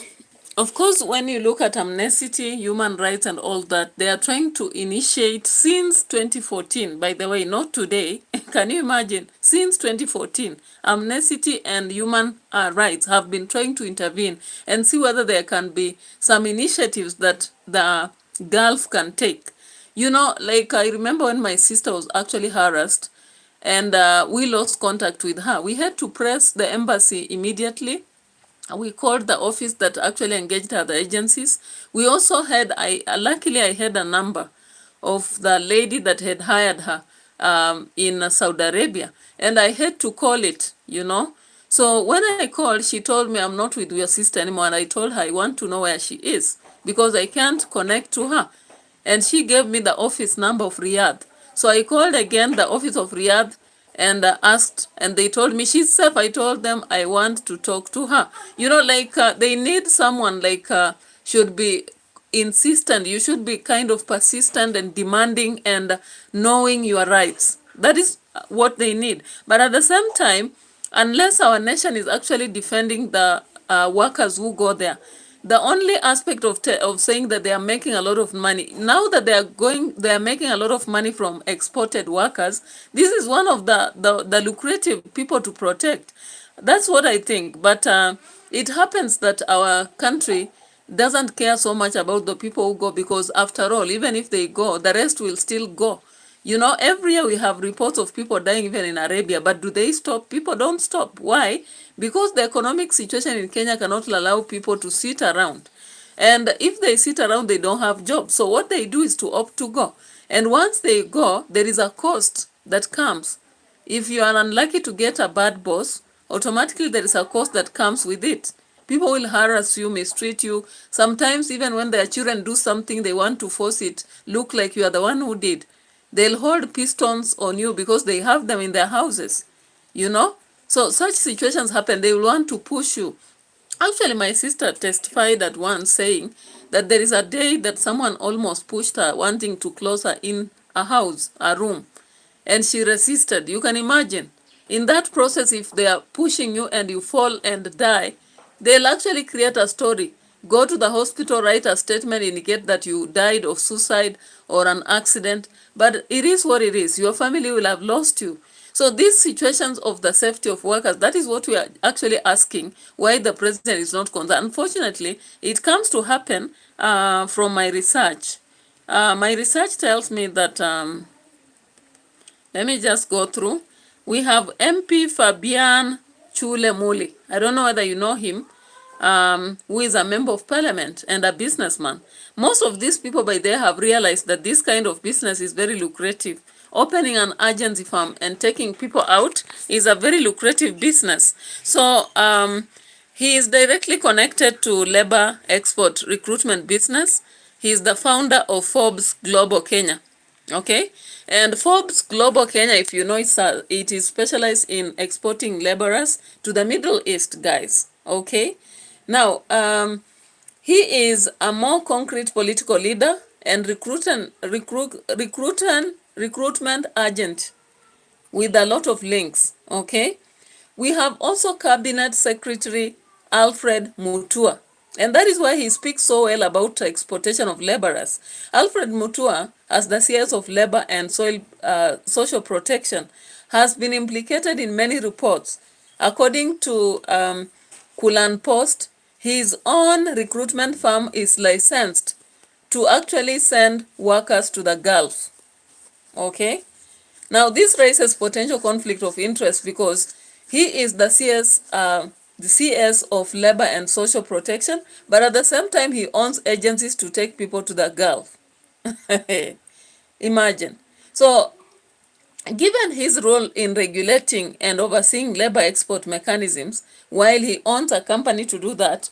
of course, when you look at amnesty, human rights and all that, they are trying to initiate since 2014, by the way, not today. Can you imagine? Since 2014, amnesty and human rights have been trying to intervene and see whether there can be some initiatives that the Gulf can take. You know, like I remember when my sister was actually harassed and we lost contact with her. We had to press the embassy immediately. We called the office that actually engaged other agencies. We also had, luckily I had a number of the lady that had hired her in Saudi Arabia, and I had to call it, you know. So when I called, she told me, I'm not with your sister anymore, and I told her I want to know where she is because I can't connect to her. And she gave me the office number of Riyadh. So I called again the office of Riyadh and asked, and they told me she's safe. I told them I want to talk to her. You know, like they need someone like should be insistent. You should be kind of persistent and demanding and knowing your rights. That is what they need. But at the same time, unless our nation is actually defending the workers who go there, the only aspect of saying that they are making a lot of money, now that they are making a lot of money from exported workers, this is one of the lucrative people to protect. That's what I think. But it happens that our country doesn't care so much about the people who go, because after all, even if they go, the rest will still go. You know, every year we have reports of people dying even in Arabia, but do they stop? People don't stop. Why? Because the economic situation in Kenya cannot allow people to sit around. And if they sit around, they don't have jobs. So what they do is to opt to go. And once they go, there is a cost that comes. If you are unlucky to get a bad boss, automatically there is a cost that comes with it. People will harass you, mistreat you. Sometimes even when their children do something, they want to force it, look like you are the one who did. They'll hold pistons on you because they have them in their houses, you know? So such situations happen. They will want to push you. Actually, my sister testified at once saying that there is a day that someone almost pushed her, wanting to close her in a house, a room, and she resisted. You can imagine. In that process, if they are pushing you and you fall and die, they'll actually create a story. Go to the hospital, write a statement, indicate that you died of suicide or an accident. But it is what it is. Your family will have lost you. So these situations of the safety of workers, that is what we are actually asking, why the president is not concerned. Unfortunately, it comes to happen from my research. My research tells me that, let me just go through. We have MP Fabian Chule Muli. I don't know whether you know him. Who is a member of parliament and a businessman. Most of these people by there have realized that this kind of business is very lucrative. Opening an agency firm and taking people out is a very lucrative business. So he is directly connected to labor export recruitment business. He is the founder of Forbes Global Kenya. Okay, and Forbes Global Kenya, if you know, it is specialized in exporting laborers to the Middle East, guys. Okay, now he is a more concrete political leader and recruitment agent with a lot of links. Okay, we have also Cabinet Secretary Alfred Mutua, and that is why he speaks so well about exportation of laborers. Alfred Mutua, as the CS of Labor and Social Protection, has been implicated in many reports. According to Kulan Post, his own recruitment firm is licensed to actually send workers to the Gulf. Okay? Now, this raises potential conflict of interest because he is the CS of Labor and Social Protection, but at the same time, he owns agencies to take people to the Gulf. Imagine. So, given his role in regulating and overseeing labor export mechanisms, while he owns a company to do that,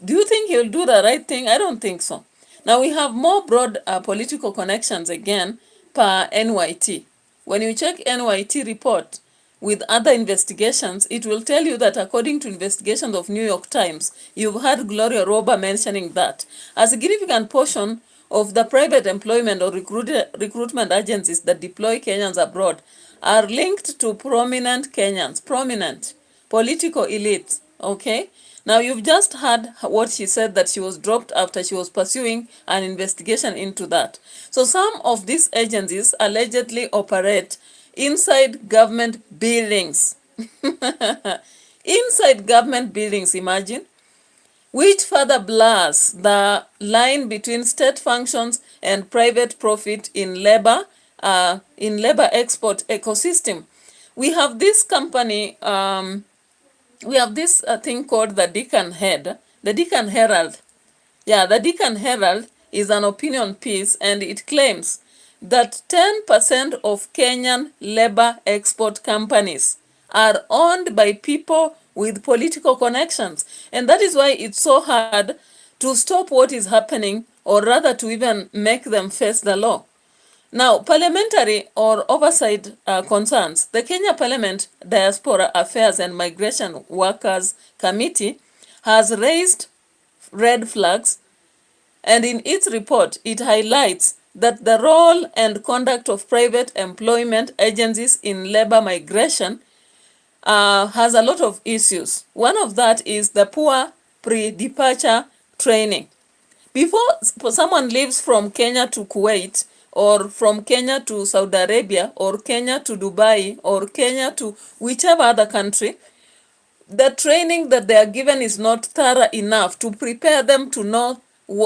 do you think he'll do the right thing? I don't think so. Now we have more broad political connections again per NYT. When you check NYT report with other investigations, it will tell you that according to investigations of New York Times, you've heard Gloria Roba mentioning that a significant portion of the private employment or recruitment agencies that deploy Kenyans abroad are linked to prominent Kenyans, prominent political elites, okay? Now, you've just heard what she said, that she was dropped after she was pursuing an investigation into that. So some of these agencies allegedly operate inside government buildings. Inside government buildings, imagine, which further blurs the line between state functions and private profit in labor export ecosystem. We have this company, we have this thing called the Deccan Herald. Yeah, the Deccan Herald is an opinion piece, and it claims that 10% of Kenyan labor export companies are owned by people with political connections. And that is why it's so hard to stop what is happening, or rather to even make them face the law. Now, parliamentary or oversight concerns. The Kenya Parliament Diaspora Affairs and Migration Workers Committee has raised red flags, and in its report, it highlights that the role and conduct of private employment agencies in labor migration has a lot of issues. One of that is the poor pre-departure training. Before someone leaves from Kenya to Kuwait, or from Kenya to Saudi Arabia, or Kenya to Dubai, or Kenya to whichever other country, the training that they are given is not thorough enough to prepare them to know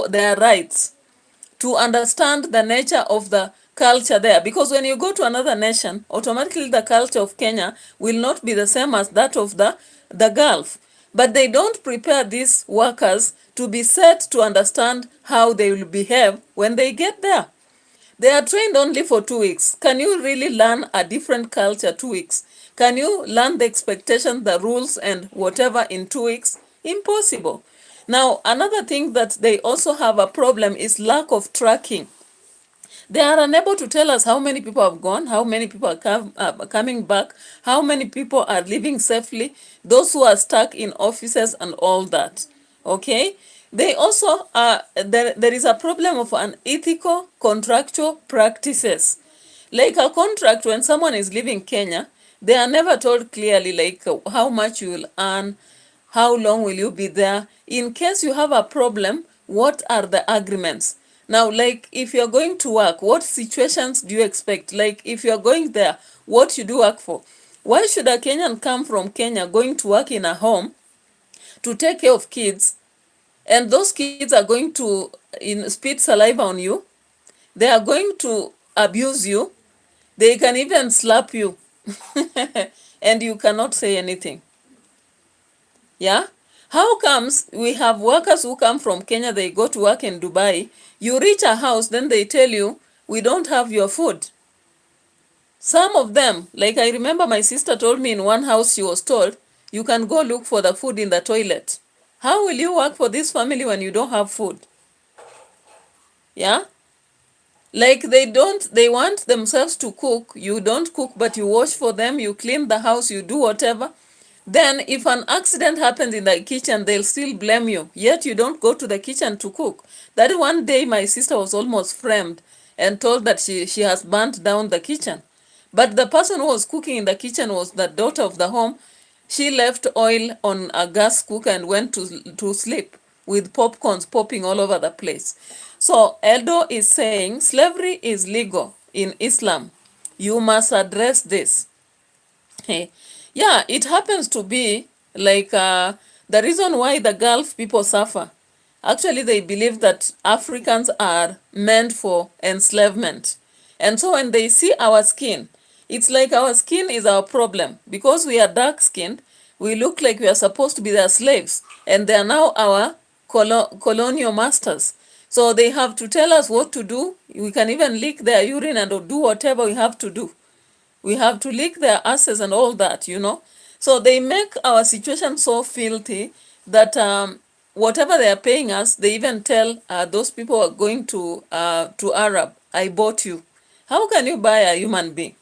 their rights, to understand the nature of the culture there. Because when you go to another nation, automatically the culture of Kenya will not be the same as that of the Gulf. But they don't prepare these workers to be set to understand how they will behave when they get there. They are trained only for 2 weeks. Can you really learn a different culture 2 weeks? Can you learn the expectation, the rules, and whatever in 2 weeks? Impossible. Now, another thing that they also have a problem is lack of tracking. They are unable to tell us how many people have gone, how many people are coming back, how many people are living safely, those who are stuck in offices and all that. Okay? They also, there is a problem of unethical contractual practices. Like a contract, when someone is leaving Kenya, they are never told clearly, like how much you will earn, how long will you be there. In case you have a problem, what are the agreements? Now, like if you're going to work, what situations do you expect? Like if you're going there, what should you work for? Why should a Kenyan come from Kenya going to work in a home to take care of kids, and those kids are going to spit saliva on you? They are going to abuse you. They can even slap you. And you cannot say anything. Yeah? How comes we have workers who come from Kenya, they go to work in Dubai, you reach a house, then they tell you, we don't have your food. Some of them, like I remember my sister told me in one house she was told, you can go look for the food in the toilet. How will you work for this family when you don't have food? Yeah? Like they want themselves to cook. You don't cook, but you wash for them, you clean the house, you do whatever. Then if an accident happens in the kitchen, they'll still blame you, yet you don't go to the kitchen to cook. That one day my sister was almost framed and told that she has burnt down the kitchen. But the person who was cooking in the kitchen was the daughter of the home. She left oil on a gas cooker and went to sleep with popcorns popping all over the place. So Eldo is saying slavery is legal in Islam. You must address this. Yeah, it happens to be like the reason why the Gulf people suffer. Actually, they believe that Africans are meant for enslavement. And so when they see our skin, it's like our skin is our problem. Because we are dark skinned, we look like we are supposed to be their slaves. And they are now our colonial masters. So they have to tell us what to do. We can even lick their urine and do whatever we have to do. We have to lick their asses and all that, you know. So they make our situation so filthy that whatever they are paying us, they even tell those people who are going to Arab, I bought you. How can you buy a human being?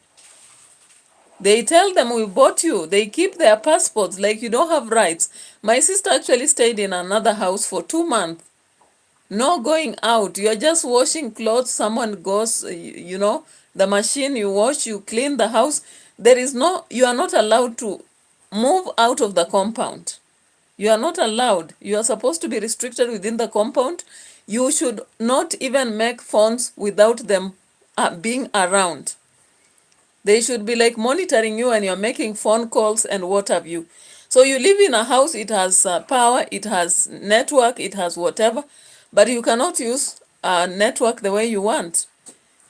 They tell them, we bought you. They keep their passports like you don't have rights. My sister actually stayed in another house for 2 months. No going out. You're just washing clothes. Someone goes, you know, the machine, you wash, you clean the house. You are not allowed to move out of the compound. You are not allowed. You are supposed to be restricted within the compound. You should not even make phones without them being around. They should be like monitoring you when you're making phone calls and what have you. So you live in a house, it has power, it has network, it has whatever, but you cannot use a network the way you want.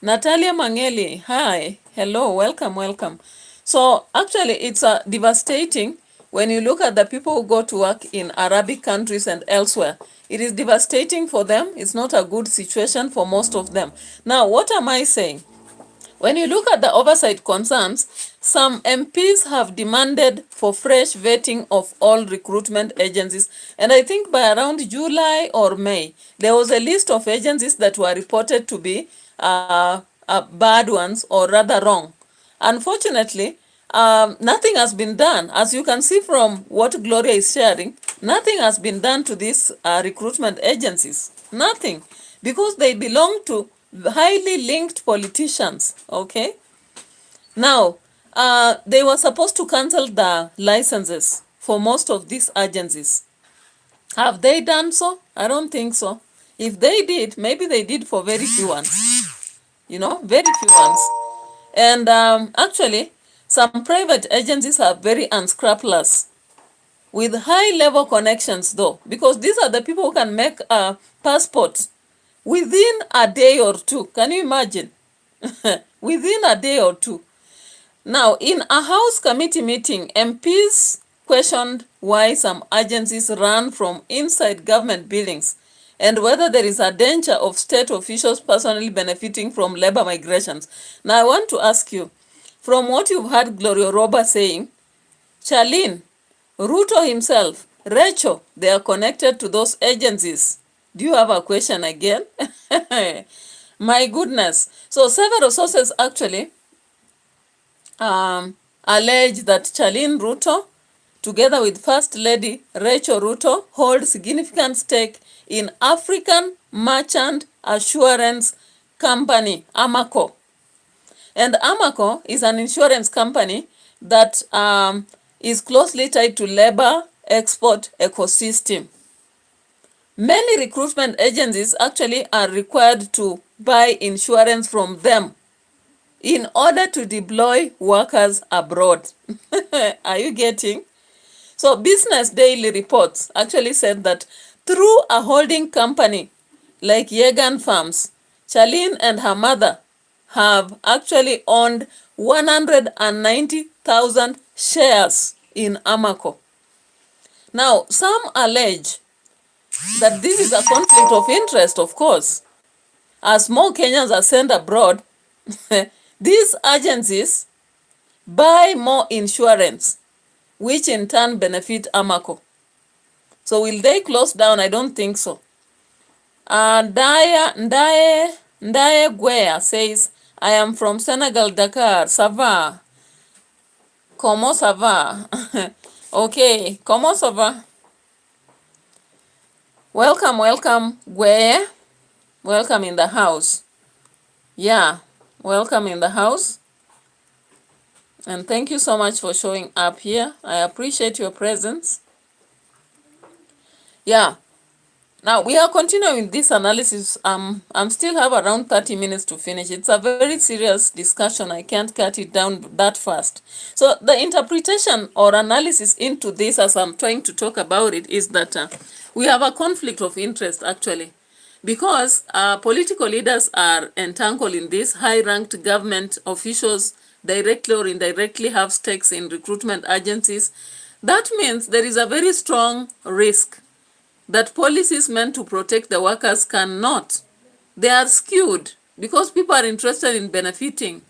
Natalia Mangeli, hi, hello, welcome. So actually it's devastating when you look at the people who go to work in Arabic countries and elsewhere. It is devastating for them. It's not a good situation for most of them. Now, what am I saying? When you look at the oversight concerns, some MPs have demanded for fresh vetting of all recruitment agencies. And I think by around July or May, there was a list of agencies that were reported to be bad ones, or rather wrong. Unfortunately, nothing has been done. As you can see from what Gloria is sharing, nothing has been done to these recruitment agencies. Nothing. Because they belong to highly linked politicians, okay? Now, they were supposed to cancel the licenses for most of these agencies. Have they done so? I don't think so. If they did, maybe they did for very few ones. You know, very few ones. And actually, some private agencies are very unscrupulous with high-level connections, though, because these are the people who can make passports within a day or two. Can you imagine? Within a day or two. Now, in a House committee meeting, MPs questioned why some agencies run from inside government buildings and whether there is a danger of state officials personally benefiting from labor migrations. Now, I want to ask you, from what you've heard Gloria Roba saying, Charlene, Ruto himself, Rachel, they are connected to those agencies. Do you have a question again? My goodness. So several sources actually allege that Charlene Ruto, together with First Lady Rachel Ruto, hold significant stake in African Merchant Assurance Company, AMACO. And AMACO is an insurance company that is closely tied to labor export ecosystem. Many recruitment agencies actually are required to buy insurance from them in order to deploy workers abroad. Are you getting? So Business Daily reports actually said that through a holding company like Yegan Farms, Charlene and her mother have actually owned 190,000 shares in Amaco. Now, some allege that this is a conflict of interest, of course. As more Kenyans are sent abroad, these agencies buy more insurance, which in turn benefit Amaco. So will they close down? I don't think so. Ndaye Ndaye Guea says, I am from Senegal, Dakar. Ça va? Comment ça va? Okay, comment ça va? Welcome, welcome, Guea. Welcome in the house. Yeah, welcome in the house. And thank you so much for showing up here. I appreciate your presence. Yeah. Now we are continuing this analysis. I'm still have around 30 minutes to finish. It's a very serious discussion. I can't cut it down that fast. So the interpretation or analysis into this, as I'm trying to talk about it, is that we have a conflict of interest actually, because political leaders are entangled in this. High-ranked government officials directly or indirectly have stakes in recruitment agencies. That means there is a very strong risk that policies meant to protect the workers cannot. They are skewed because people are interested in benefiting.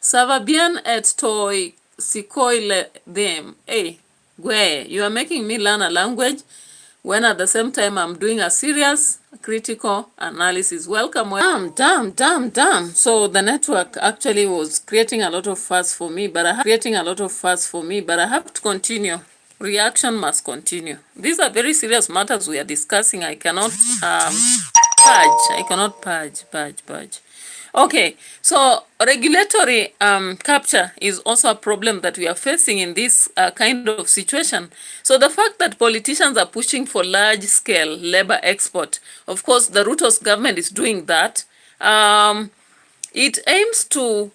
Ça va bien et toi sikoile them. Hey, Gwe, you are making me learn a language when at the same time I'm doing a serious critical analysis. Welcome. Damn. So the network actually was creating a lot of fuss for me, but I have to continue. Reaction must continue. These are very serious matters we are discussing. I cannot purge. Okay, so regulatory capture is also a problem that we are facing in this kind of situation. So the fact that politicians are pushing for large-scale labor export, of course, the RUTO's government is doing that. It aims to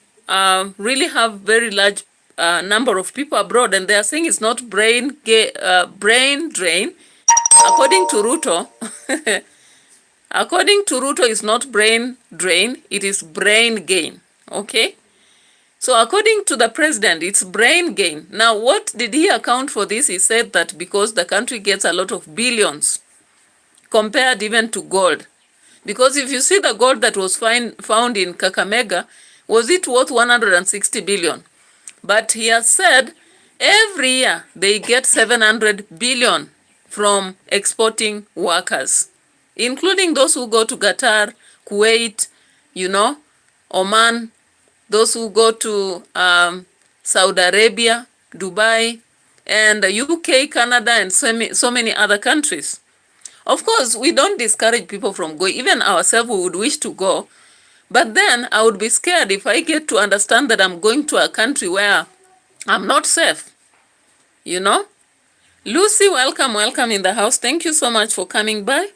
really have very large number of people abroad, and they are saying it's not brain drain. According to RUTO, according to RUTO, it's not brain drain, it is brain gain. Okay? So according to the president, it's brain gain. Now, what did he account for this? He said that because the country gets a lot of billions compared even to gold. Because if you see the gold that was found in Kakamega, was it worth 160 billion? But he has said every year they get 700 billion from exporting workers, including those who go to Qatar, Kuwait, Oman, those who go to Saudi Arabia, Dubai, and the UK, Canada, and so many other countries. Of course, we don't discourage people from going. Even ourselves, we would wish to go. But then I would be scared if I get to understand that I'm going to a country where I'm not safe. Lucy, welcome in the house. Thank you so much for coming by.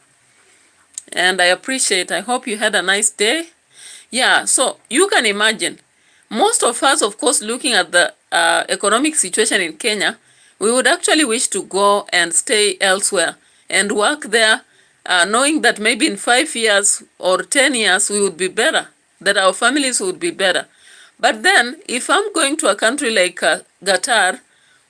And I appreciate. I hope you had a nice day. Yeah, so you can imagine. Most of us, of course, looking at the economic situation in Kenya, we would actually wish to go and stay elsewhere and work there, knowing that maybe in 5 years or 10 years we would be better, that our families would be better. But then, if I'm going to a country like Qatar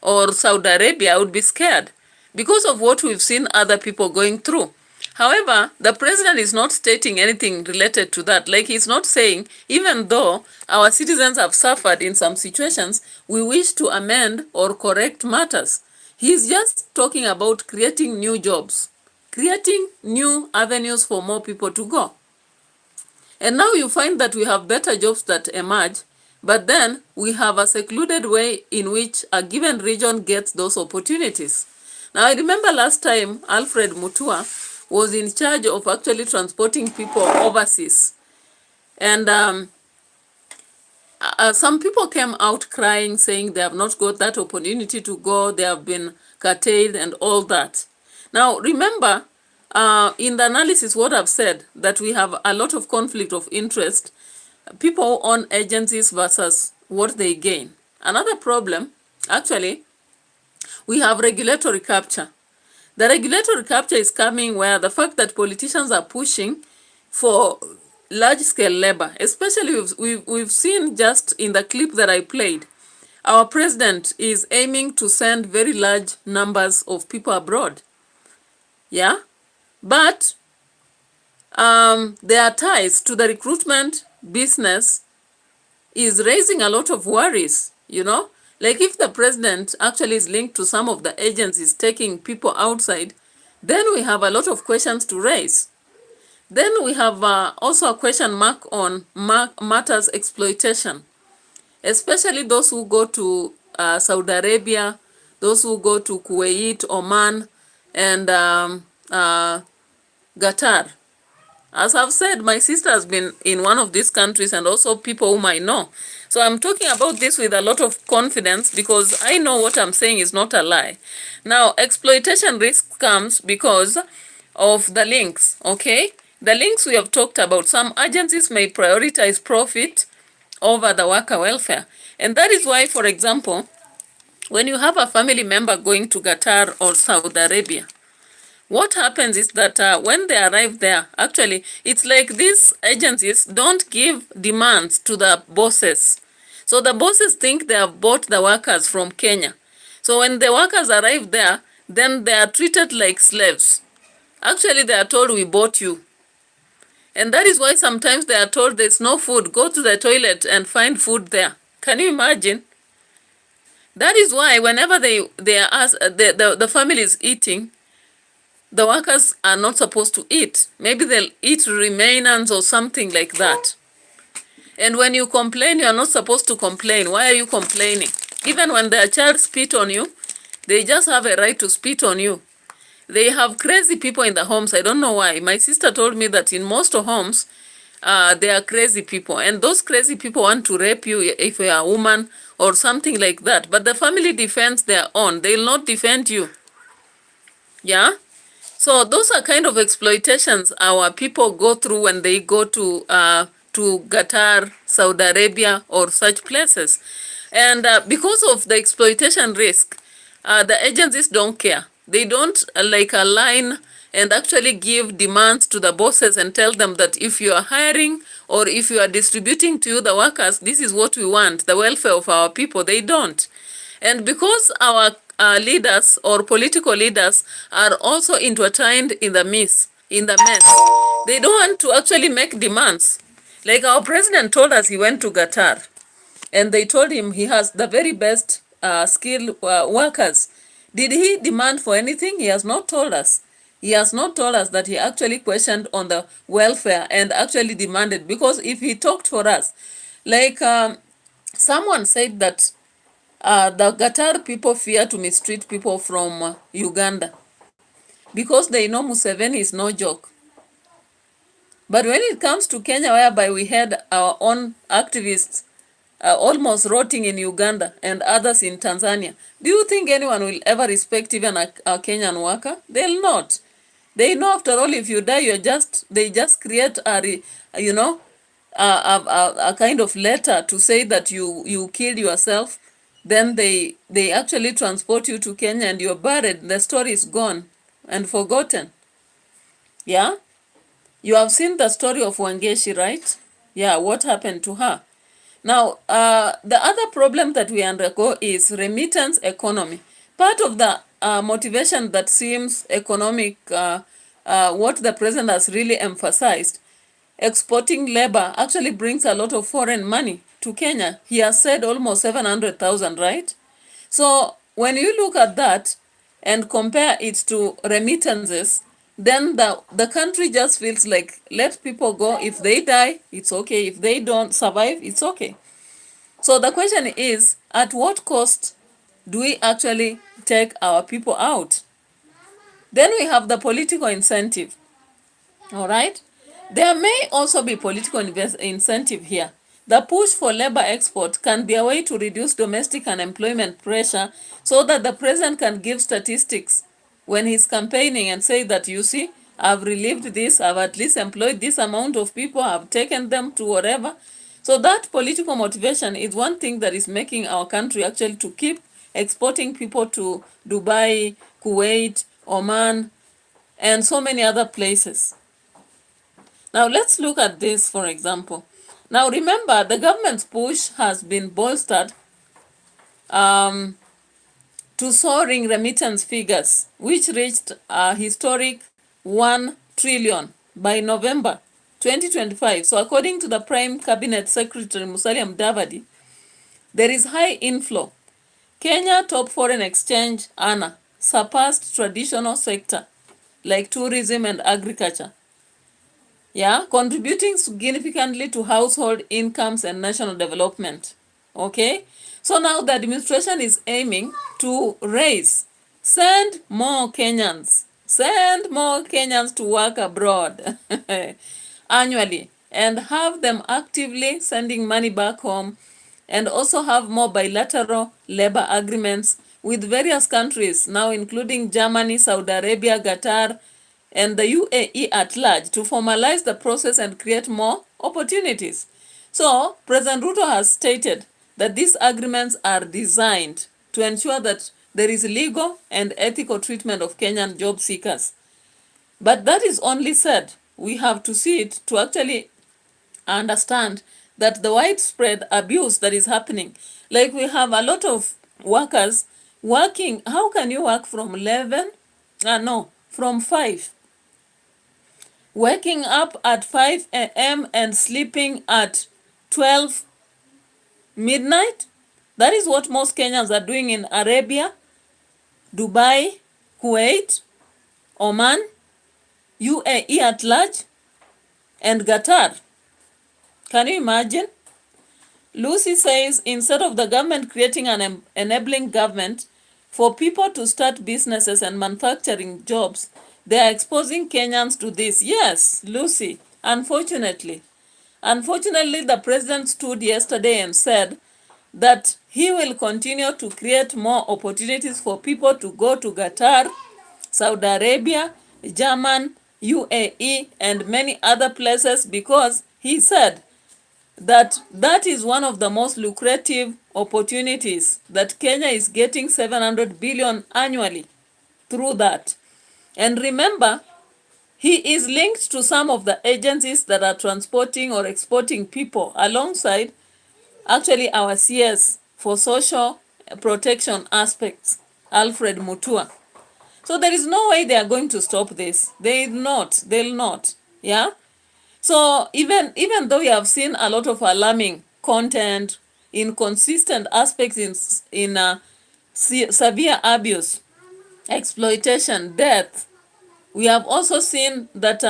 or Saudi Arabia, I would be scared because of what we've seen other people going through. However, the president is not stating anything related to that. Like, he's not saying, even though our citizens have suffered in some situations, we wish to amend or correct matters. He's just talking about creating new jobs, creating new avenues for more people to go. And now you find that we have better jobs that emerge, but then we have a secluded way in which a given region gets those opportunities. Now, I remember last time Alfred Mutua was in charge of actually transporting people overseas. And some people came out crying, saying they have not got that opportunity to go, they have been curtailed and all that. Now, remember, in the analysis, what I've said, that we have a lot of conflict of interest, people own agencies versus what they gain. Another problem, actually, we have regulatory capture. The regulatory capture is coming where the fact that politicians are pushing for large-scale labor, especially we've seen just in the clip that I played, our president is aiming to send very large numbers of people abroad. Yeah? But their ties to the recruitment business is raising a lot of worries, Like, if the president actually is linked to some of the agencies taking people outside, then we have a lot of questions to raise. Then we have also a question mark on matters exploitation, especially those who go to Saudi Arabia, those who go to Kuwait, Oman, and Qatar. As I've said, my sister has been in one of these countries and also people whom I know. So I'm talking about this with a lot of confidence because I know what I'm saying is not a lie. Now, exploitation risk comes because of the links, okay? The links we have talked about. Some agencies may prioritize profit over the worker welfare. And that is why, for example, when you have a family member going to Qatar or Saudi Arabia, what happens is that when they arrive there, actually, it's like these agencies don't give demands to the bosses. So the bosses think they have bought the workers from Kenya. So when the workers arrive there, then they are treated like slaves. Actually, they are told, we bought you. And that is why sometimes they are told there's no food. Go to the toilet and find food there. Can you imagine? That is why whenever they are asked, the family is eating, the workers are not supposed to eat. Maybe they'll eat remainers or something like that. And when you complain, you're not supposed to complain. Why are you complaining? Even when their child spit on you, they just have a right to spit on you. They have crazy people in the homes. I don't know why. My sister told me that in most homes, there are crazy people. And those crazy people want to rape you if you're a woman or something like that. But the family defends their own. They'll not defend you. Yeah? So those are kind of exploitations our people go through when they go to Qatar, Saudi Arabia, or such places. And because of the exploitation risk, the agencies don't care. They don't like align and actually give demands to the bosses and tell them that if you are hiring or if you are distributing to you the workers, this is what we want, the welfare of our people. They don't. And because our leaders or political leaders are also intertwined in the mess, they don't want to actually make demands. Like our president told us he went to Qatar and they told him he has the very best skilled workers. Did he demand for anything? He has not told us. He has not told us that he actually questioned on the welfare and actually demanded, because if he talked for us, like someone said that the Qatar people fear to mistreat people from Uganda because they know Museveni is no joke. But when it comes to Kenya, whereby we had our own activists almost rotting in Uganda and others in Tanzania, do you think anyone will ever respect even a Kenyan worker? They'll not. They know, after all, if you die, they just create a kind of letter to say that you killed yourself. Then they actually transport you to Kenya and you're buried. The story is gone and forgotten. Yeah? You have seen the story of Wangeshi, right? Yeah, what happened to her? Now, the other problem that we undergo is remittance economy. Part of the motivation that seems economic, what the president has really emphasized, exporting labor actually brings a lot of foreign money to Kenya. He has said almost 700,000, right? So when you look at that and compare it to remittances, then the country just feels like, let people go. If they die, it's okay. If they don't survive, it's okay. So the question is, at what cost do we actually take our people out? Then we have the political incentive. All right? There may also be political incentive here. The push for labor export can be a way to reduce domestic unemployment pressure so that the president can give statistics when he's campaigning and say that, you see, I've relieved this, I've at least employed this amount of people, I've taken them to whatever. So that political motivation is one thing that is making our country actually to keep exporting people to Dubai, Kuwait, Oman, and so many other places. Now let's look at this, for example. Now remember, the government's push has been bolstered to soaring remittance figures, which reached a historic 1 trillion by November 2025. So according to the Prime Cabinet Secretary Musalia Mudavadi, there is high inflow. Kenya, top foreign exchange earner, surpassed traditional sector like tourism and agriculture. yeah, contributing significantly to household incomes and national development. Okay, so now the administration is aiming to send more Kenyans to work abroad annually, and have them actively sending money back home, and also have more bilateral labor agreements with various countries now, including Germany, Saudi Arabia, Qatar, and the UAE at large, to formalize the process and create more opportunities. So President Ruto has stated that these agreements are designed to ensure that there is legal and ethical treatment of Kenyan job seekers. But that is only said. We have to see it to actually understand that the widespread abuse that is happening. Like, we have a lot of workers working. How can you work from 11? No, from 5. Waking up at 5 a.m. and sleeping at 12 midnight? That is what most Kenyans are doing in Arabia, Dubai, Kuwait, Oman, UAE at large, and Qatar. Can you imagine? Lucy says instead of the government creating an enabling government for people to start businesses and manufacturing jobs, they are exposing Kenyans to this. Yes, Lucy, unfortunately. Unfortunately, the president stood yesterday and said that he will continue to create more opportunities for people to go to Qatar, Saudi Arabia, German, UAE, and many other places, because he said that is one of the most lucrative opportunities, that Kenya is getting 700 billion annually through that. And remember, he is linked to some of the agencies that are transporting or exporting people, alongside actually our CS for social protection aspects, Alfred Mutua. So there is no way they are going to stop this. They'll not. Yeah. So even though we have seen a lot of alarming content, inconsistent aspects in severe abuse, exploitation, death, we have also seen that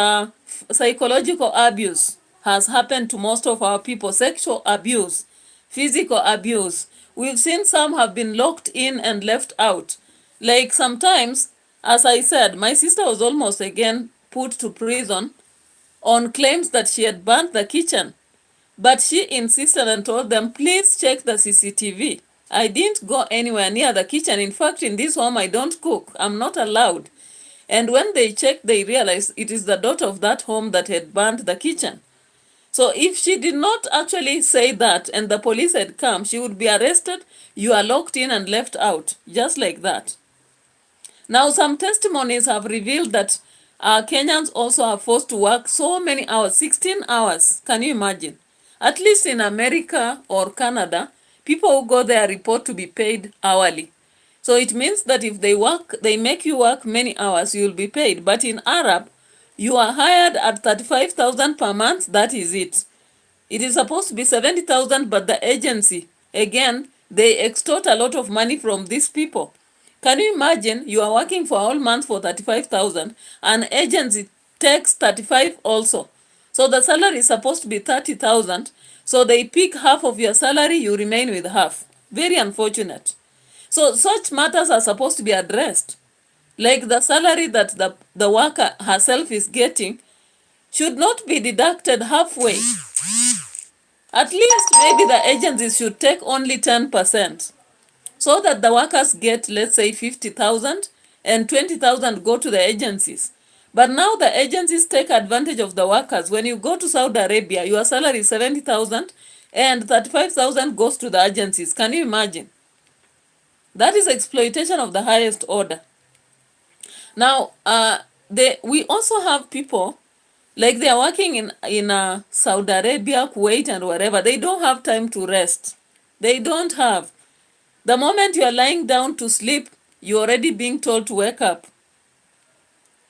psychological abuse has happened to most of our people, sexual abuse, physical abuse. We've seen some have been locked in and left out. Like, sometimes, as I said, my sister was almost again put to prison on claims that she had burnt the kitchen. But she insisted and told them, please check the CCTV. I didn't go anywhere near the kitchen. In fact, in this home, I don't cook. I'm not allowed. And when they checked, they realized it is the daughter of that home that had burnt the kitchen. So if she did not actually say that and the police had come, she would be arrested. You are locked in and left out, just like that. Now, some testimonies have revealed that Kenyans also are forced to work so many hours, 16 hours. Can you imagine? At least in America or Canada, people who go there report to be paid hourly. So it means that if they make you work many hours, you'll be paid. But in Arab, you are hired at 35,000 per month. That is it. It is supposed to be 70,000, but the agency, again, they extort a lot of money from these people. Can you imagine? You are working for a whole month for 35,000, an agency takes 35 also. So the salary is supposed to be 30,000. So they pick half of your salary, you remain with half. Very unfortunate. So such matters are supposed to be addressed. Like, the salary that the worker herself is getting should not be deducted halfway. At least maybe the agencies should take only 10%, so that the workers get, let's say, 50,000 and 20,000 go to the agencies. But now the agencies take advantage of the workers. When you go to Saudi Arabia, your salary is 70,000 and 35,000 goes to the agencies. Can you imagine? That is exploitation of the highest order. Now, we also have people, like, they are working in Saudi Arabia, Kuwait, and wherever. They don't have time to rest. They don't have. The moment you are lying down to sleep, you're already being told to wake up.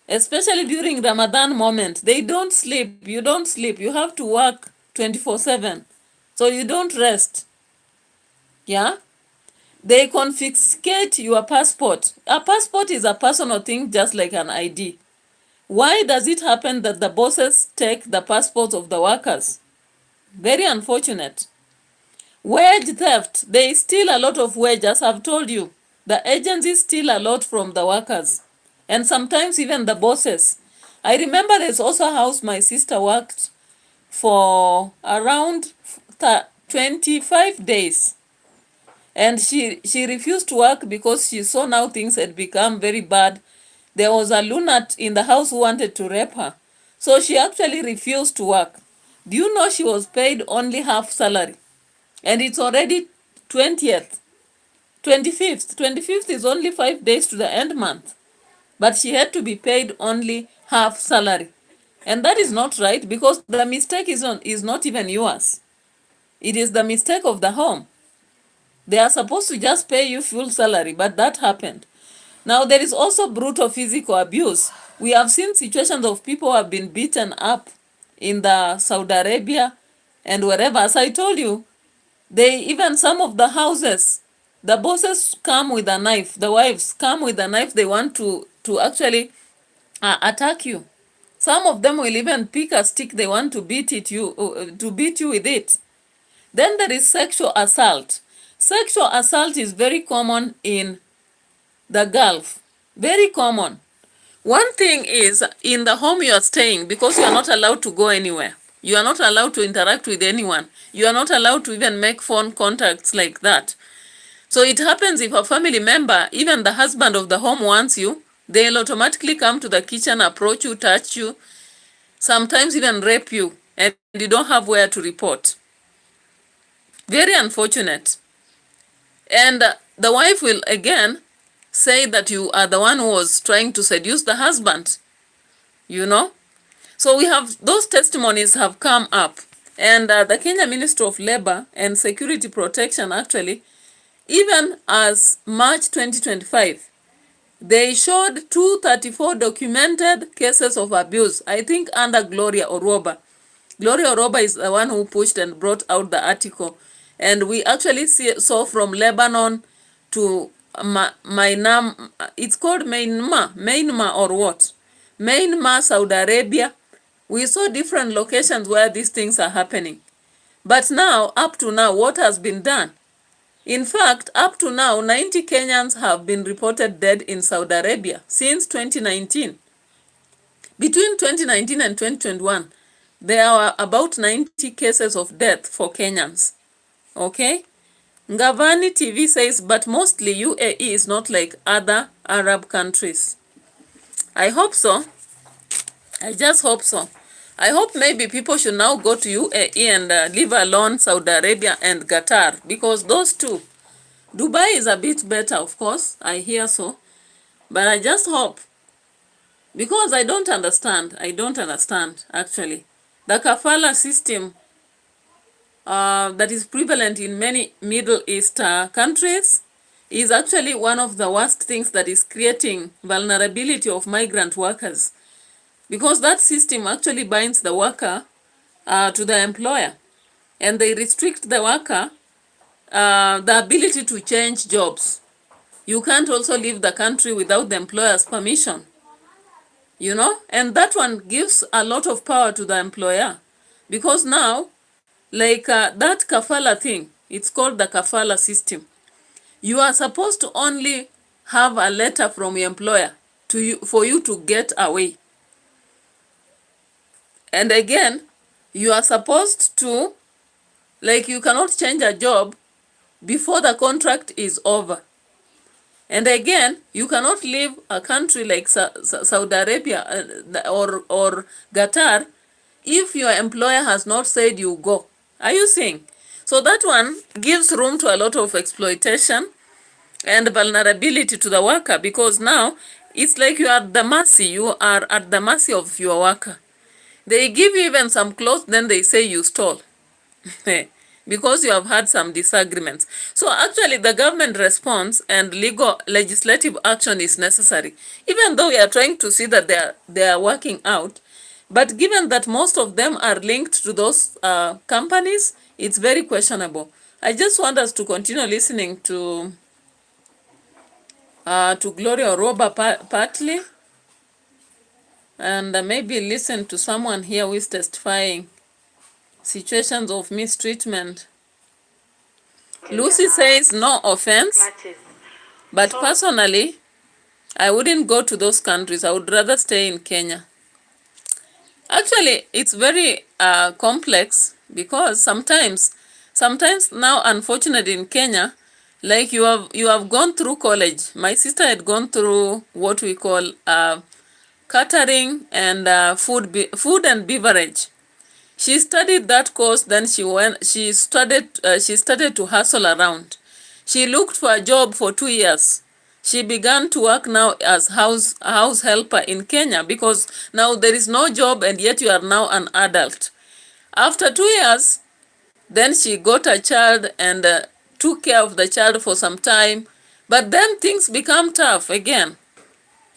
Especially during Ramadan moment, they don't sleep. You don't sleep. You have to work 24/7. So you don't rest. Yeah? They confiscate your passport. A passport is a personal thing, just like an ID. Why does it happen that the bosses take the passports of the workers? Very unfortunate. Wage theft. They steal a lot of wages. I've told you. The agencies steal a lot from the workers. And sometimes even the bosses. I remember there's also a house my sister worked for around 25 days. And she refused to work because she saw now things had become very bad. There was a lunatic in the house who wanted to rape her. So she actually refused to work. Do you know she was paid only half salary? And it's already 20th, 25th. 25th is only 5 days to the end month. But she had to be paid only half salary. And that is not right, because the mistake is not even yours. It is the mistake of the home. They are supposed to just pay you full salary, but that happened. Now, there is also brutal physical abuse. We have seen situations of people who have been beaten up in the Saudi Arabia and wherever. As I told you, even some of the houses, the bosses come with a knife, the wives come with a knife, they want to actually attack you. Some of them will even pick a stick, they want to beat you with it. Then there is sexual assault. Sexual assault is very common in the Gulf. Very common. One thing is, in the home you are staying, because you are not allowed to go anywhere. You are not allowed to interact with anyone. You are not allowed to even make phone contacts like that. So it happens if a family member, even the husband of the home, wants you, they'll automatically come to the kitchen, approach you, touch you, sometimes even rape you, and you don't have where to report. Very unfortunate. And the wife will again say that you are the one who was trying to seduce the husband, you know. So we have, those testimonies have come up. And the Kenya Ministry of Labor and Security Protection, actually, even as March 2025, they showed 234 documented cases of abuse, I think under Gloria Oroba. Gloria Oroba is the one who pushed and brought out the article. And we actually saw from Lebanon to it's called Myanmar or what? Myanmar, Saudi Arabia. We saw different locations where these things are happening. But now, up to now, what has been done? In fact, up to now, 90 Kenyans have been reported dead in Saudi Arabia since 2019. Between 2019 and 2021, there were about 90 cases of death for Kenyans. Okay? Ngavani TV says, but mostly UAE is not like other Arab countries. I hope so. I just hope so. I hope maybe people should now go to UAE and leave alone Saudi Arabia and Qatar, because those two. Dubai is a bit better, of course. I hear so. But I just hope. Because I don't understand. I don't understand, actually. The kafala system that is prevalent in many Middle East countries is actually one of the worst things that is creating vulnerability of migrant workers. Because that system actually binds the worker to the employer. And they restrict the worker the ability to change jobs. You can't also leave the country without the employer's permission. You know? And that one gives a lot of power to the employer. Because now, like that kafala thing, it's called the kafala system. You are supposed to only have a letter from your employer for you to get away. And again, you are supposed to, like, you cannot change a job before the contract is over. And again, you cannot leave a country like Saudi Arabia or Qatar if your employer has not said you go. Are you seeing? So that one gives room to a lot of exploitation and vulnerability to the worker, because now it's like you are at the mercy of your worker. They give you even some clothes, then they say you stole. Because you have had some disagreements. So actually the government response and legislative action is necessary. Even though we are trying to see that they are working out, but given that most of them are linked to those companies, it's very questionable. I just want us to continue listening to Gloria Oroba partly. and maybe listen to someone here who is testifying situations of mistreatment. Lucy says no offense, but personally, I wouldn't go to those countries. I would rather stay in Kenya. Actually, it's very complex because sometimes now, unfortunately, in Kenya, like you have gone through college. My sister had gone through what we call catering and food and beverage. She studied that course, then she started to hustle around. She looked for a job for 2 years. She began to work now as house helper in Kenya because now there is no job and yet you are now an adult. After 2 years, then she got a child and took care of the child for some time. But then things become tough again.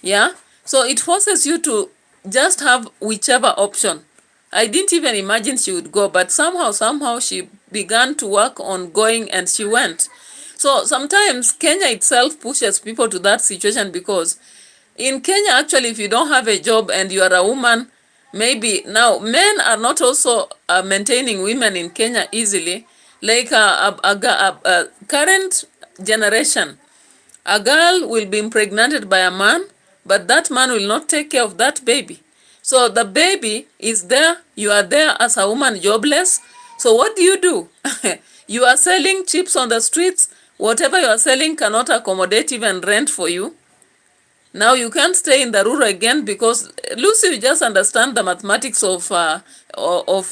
Yeah? So it forces you to just have whichever option. I didn't even imagine she would go, but somehow she began to work on going and she went. So sometimes Kenya itself pushes people to that situation because in Kenya, actually, if you don't have a job and you are a woman, maybe now men are not also maintaining women in Kenya easily. Like a current generation, a girl will be impregnated by a man, but that man will not take care of that baby. So the baby is there, you are there as a woman jobless. So what do? You are selling chips on the streets. Whatever you are selling cannot accommodate even rent for you. Now you can't stay in the rural again because Lucy, you just understand the mathematics of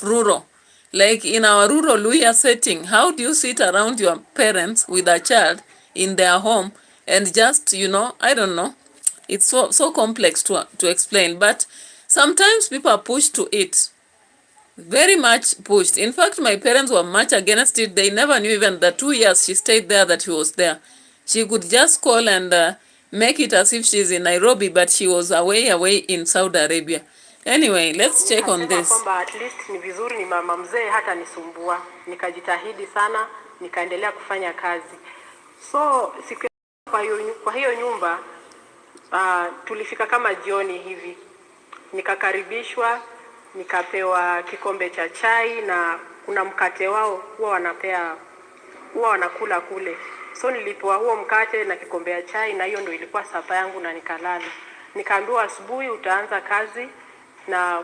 rural. Like in our rural Luya setting, how do you sit around your parents with a child in their home and just, I don't know. It's so complex to explain, but sometimes people are pushed to it. Very much pushed. In fact, my parents were much against it. They never knew even the 2 years she stayed there that he was there. She could just call and make it as if she's in Nairobi, but she was away in Saudi Arabia. Anyway, let's check on this. Kwamba at least ni vizuri ni mama mzee hata nisumbua. Nikajitahidi sana, nikaendelea kufanya kazi. So siku kwa hiyo nyumba tulifika kama jioni hivi. Nikakaribishwa, nikapewa kikombe cha chai na kuna mkate wao huwa wanakula kule. So nilipewa huo mkate na kikombe cha chai na hiyo ndio ilikuwa sapa yangu na nikalala. Nikaambiwa asubuhi utaanza kazi na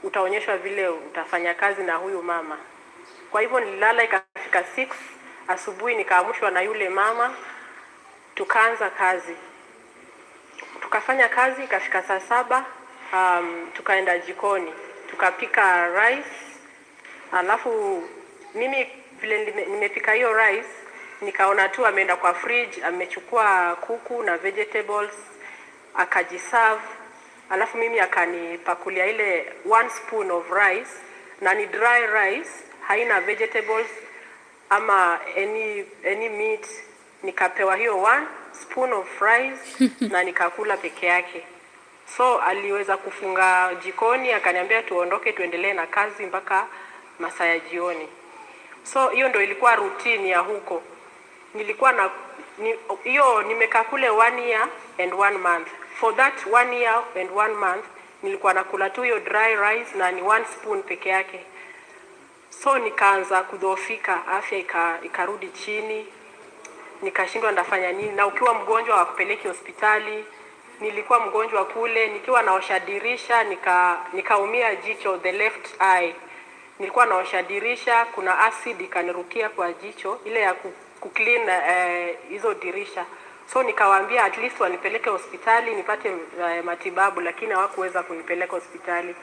utaonyeshwa vile utafanya kazi na huyu mama. Kwa hivyo nililala ikafika 6 asubuhi nikaamshwa na yule mama tukaanza kazi. Tukafanya kazi ikafika saa 7 tukaenda jikoni. Tukapika rice. Alafu mimi vile nimepika hiyo rice nikaona tu ameenda kwa fridge amechukua kuku na vegetables akajiserve. Alafu mimi akanipakulia ile 1 spoon of rice na ni dry rice haina vegetables ama any meat. Nikapewa hiyo 1 spoon of rice na nikakula peke yake. So aliweza kufunga jikoni akaniambia tuondoke tuendelee na kazi mpaka masaa ya jioni. So hiyo ndio ilikuwa routine ya huko. Nilikuwa nimekaa kule 1 year and 1 month. For that 1 year and 1 month nilikuwa nakula tu hiyo dry rice na ni 1 spoon peke yake. So nikaanza kudhoofika, afya ikarudi chini. Nikashindwa ndafanya nini, na ukiwa mgonjwa wakupeleki hospitali. Nilikuwa mgonjwa kule, nikiwa naosha dirisha nikaumia jicho, the left eye. Nilikuwa naosha dirisha, kuna acid ikanirukia kwa jicho ile ya kuclean hizo dirisha. So nikawaambia at least wanipeleke hospitali nipate matibabu, lakini hawakuweza kunipeleka hospitali.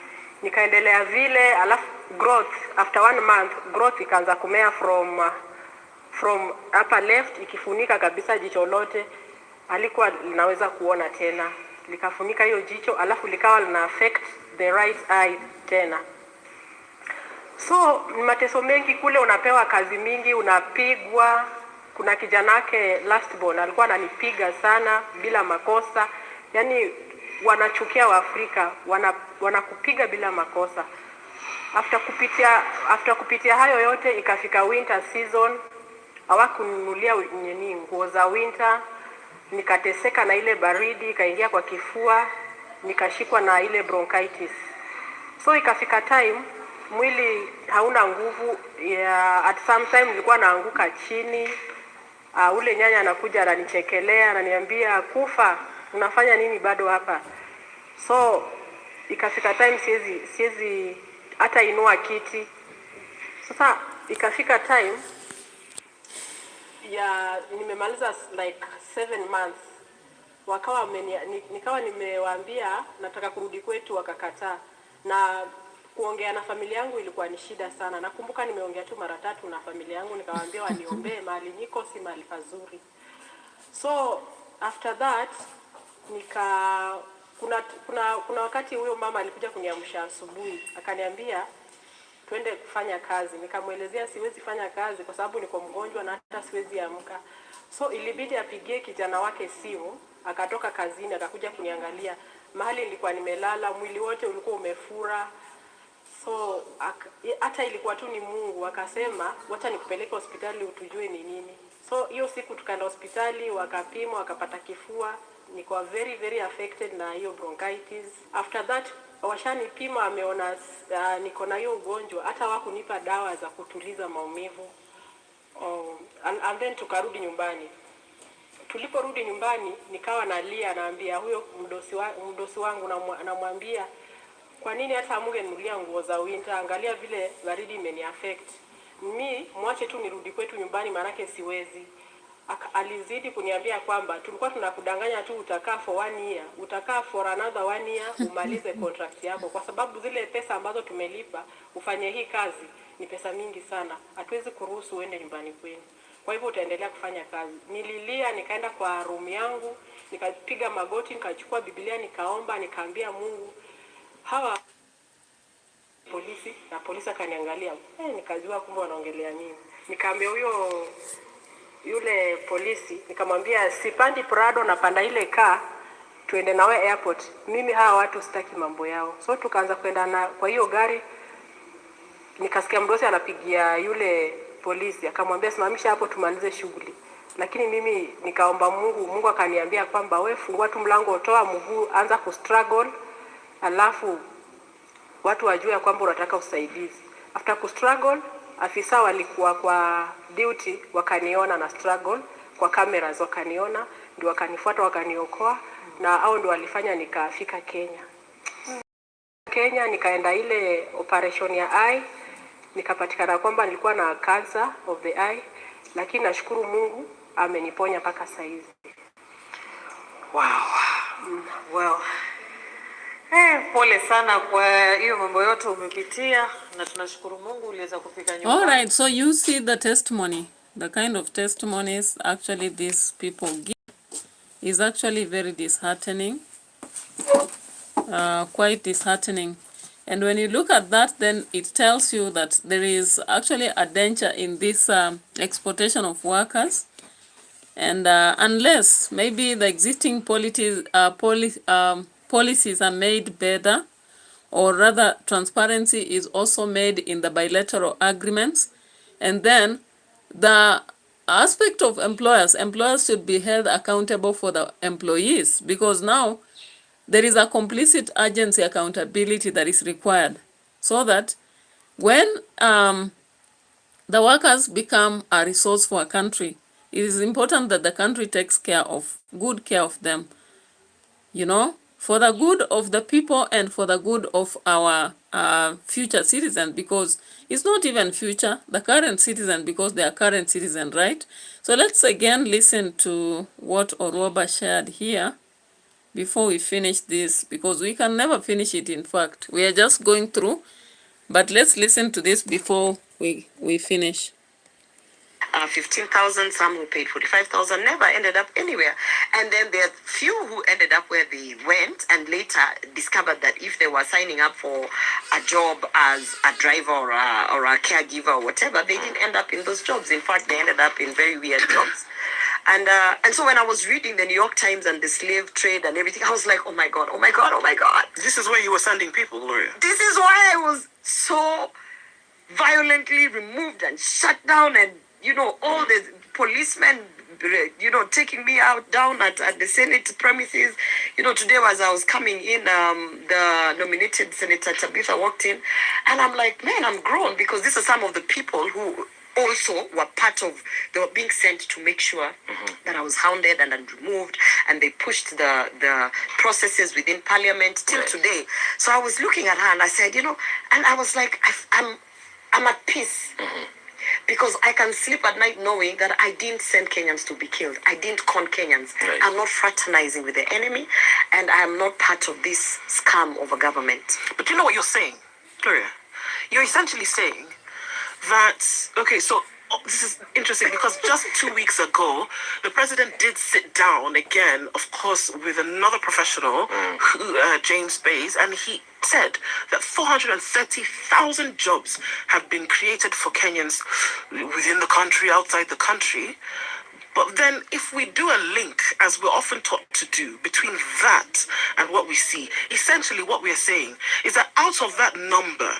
Nikaendelea vile, alafu growth after 1 month growth ikaanza kumea from upper left ikifunika kabisa jicho lote. Alikuwa linaweza kuona tena, likafunika hiyo jicho, alafu likawa lina affect the right eye tena. So mateso mengi kule, unapewa kazi mingi, unapigwa. Kuna kijana wake last born alikuwa ananipiga sana bila makosa. Yani wanachukia Waafrika, wanakupiga bila makosa. After kupitia hayo yote ikafika winter season, hawakununulia nguo za winter. Nikateseka na ile baridi ikaingia kwa kifua. nikashikwa na ile bronchitis. So ikafika time mwili hauna nguvu ya, at some time nilikuwa naanguka chini. Ule nyanya anakuja ananichekelea, ananiambia kufa, unafanya nini bado hapa? So ikafika time siwezi hata inua kiti. Sasa ikafika time ya nimemaliza like 7 months, wakawa nikawa nimewaambia nataka kurudi kwetu, wakakataa. Na kuongea na familia yangu ilikuwa ni shida sana. Nakumbuka nimeongea tu mara 3 na familia yangu, nikawaambia waniombee, mahali niko si mahali pazuri. So after that kuna wakati huyo mama alikuja kuniamsha asubuhi, akaniambia twende kufanya kazi. Nikamwelezea siwezi fanya kazi kwa sababu niko mgonjwa na hata siwezi amka. So ilibidi apigie kijana wake simu, akatoka kazini akakuja kuniangalia. Mahali nilikuwa nimelala, mwili wote ulikuwa umefura. So hata ilikuwa tu ni Mungu, akasema wacha nikupeleke hospitali utujue ni nini. So hiyo siku tukaenda hospitali, wakapima, wakapata kifua. Niko very very affected na hiyo bronchitis. After that washanipima, ameona niko na hiyo ugonjwa, hata wakunipa dawa za kutuliza maumivu. And then tukarudi nyumbani. Tuliporudi nyumbani nikawa nalia, naambia huyo mdosi wangu, namwambia kwa nini hata amngenunulia nguo za winter, angalia vile baridi imeniaffect. Mwache tu nirudi kwetu nyumbani manake siwezi. Alizidi kuniambia kwamba tulikuwa tunakudanganya tu, utakaa for 1 year, utakaa for another 1 year umalize contract yako, kwa sababu zile pesa ambazo tumelipa ufanye hii kazi ni pesa mingi sana, hatuwezi kuruhusu uende nyumbani kwenu, kwa hivyo utaendelea kufanya kazi. Nililia, nikaenda kwa room yangu, nikapiga magoti, nikachukua Biblia, nikaomba, nikaambia Mungu hawa polisi, na polisi akaniangalia, nikajua kumbe wanaongelea nini. Nikaambia yule polisi, nikamwambia sipandi Prado, napanda ile kaa tuende nawe airport, mimi hawa watu sitaki mambo yao. So tukaanza kwenda na kwa hiyo gari. Nikasikia mdosi anapigia yule polisi, akamwambia simamisha hapo tumalize shughuli. Lakini mimi nikaomba Mungu akaniambia kwamba wewe fungua tu mlango, toa mguu, anza kustruggle, alafu watu wajue kwamba unataka usaidizi. After kustruggle, afisa walikuwa kwa duty wakaniona na struggle kwa cameras, wakaniona ndio wakanifuata, wakaniokoa, na hao ndio walifanya nikafika Kenya. Nikaenda ile operation ya eye, nikapatikana kwamba nilikuwa na cancer of the eye, lakini nashukuru Mungu ameniponya mpaka sasa hivi. Wow. Pole sana kwa hiyo mambo yote umepitia, na tunashukuru Mungu uliweza kufika nyumbani. All right, so you see the testimony, the kind of testimonies actually these people give is actually very disheartening, quite disheartening. And when you look at that, then it tells you that there is actually a danger in this exportation of workers. And unless maybe the existing policies are made better, or rather transparency is also made in the bilateral agreements, and then the aspect of employers should be held accountable for the employees, because now there is a complicit agency accountability that is required, so that when the workers become a resource for a country, it is important that the country takes good care of them, for the good of the people and for the good of our future citizens, because it's not even future, the current citizen, because they are current citizen, right? So let's again listen to what Oroba shared here before we finish this, because we can never finish it. In fact, we are just going through, but let's listen to this before we finish. 15,000, some who paid 45,000, never ended up anywhere. And then there are few who ended up where they went, and later discovered that if they were signing up for a job as a driver or a caregiver or whatever, they didn't end up in those jobs. In fact, they ended up in very weird jobs. And so when I was reading the New York Times and the slave trade and everything, I was like, oh my God, oh my God, oh my God. This is where you were sending people, Gloria. This is why I was so violently removed and shut down, and all the policemen taking me out down at the Senate premises. Today as I was coming in, the nominated Senator Tabitha walked in, and I'm like, man, I'm grown, because these are some of the people who also were part of, they were being sent to make sure that I was hounded and removed, and they pushed the processes within parliament till today. So I was looking at her and I said, and I was like, I'm at peace. Because I can sleep at night knowing that I didn't send Kenyans to be killed. I didn't con Kenyans. Right. I'm not fraternizing with the enemy, and I am not part of this scam of a government. But you know what you're saying, Gloria? You're essentially saying that, okay, so this is interesting, because just 2 weeks ago, the president did sit down again, of course, with another professional, James Bays, and he said that 430,000 jobs have been created for Kenyans within the country, outside the country. But then if we do a link, as we're often taught to do, between that and what we see, essentially what we're saying is that out of that number,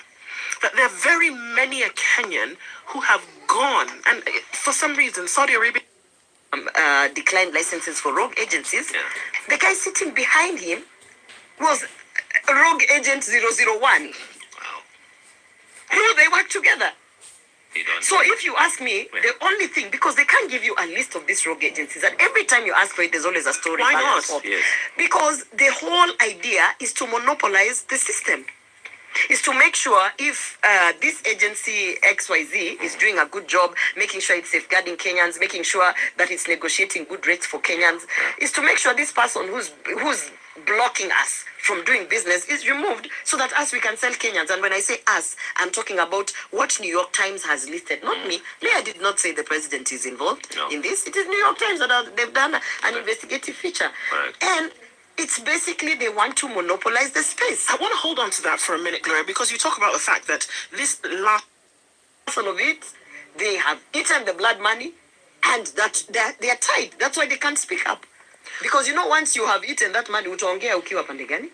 that there are very many a Kenyan who have gone, and for some reason, Saudi Arabia declined licenses for rogue agencies. Yeah. The guy sitting behind him was Rogue Agent 001. Wow. Who they work together. So if you ask me, the only thing, because they can't give you a list of these rogue agencies, and every time you ask for it, there's always a story. Why not? Yes. Because the whole idea is to monopolize the system. Is to make sure if this agency XYZ is doing a good job, making sure it's safeguarding Kenyans, making sure that it's negotiating good rates for Kenyans, is to make sure this person who's blocking us from doing business is removed, so that us, we can sell Kenyans. And when I say us, I'm talking about what New York Times has listed, not me. I did not say the president is involved in this. It is New York Times that they've done an investigative feature. And it's basically they want to monopolize the space. I want to hold on to that for a minute, Gloria, because you talk about the fact that this last of it, they have eaten the blood money, and that they are tied. That's why they can't speak up. Because once you have eaten that money, utaongea ukiwa pande gani?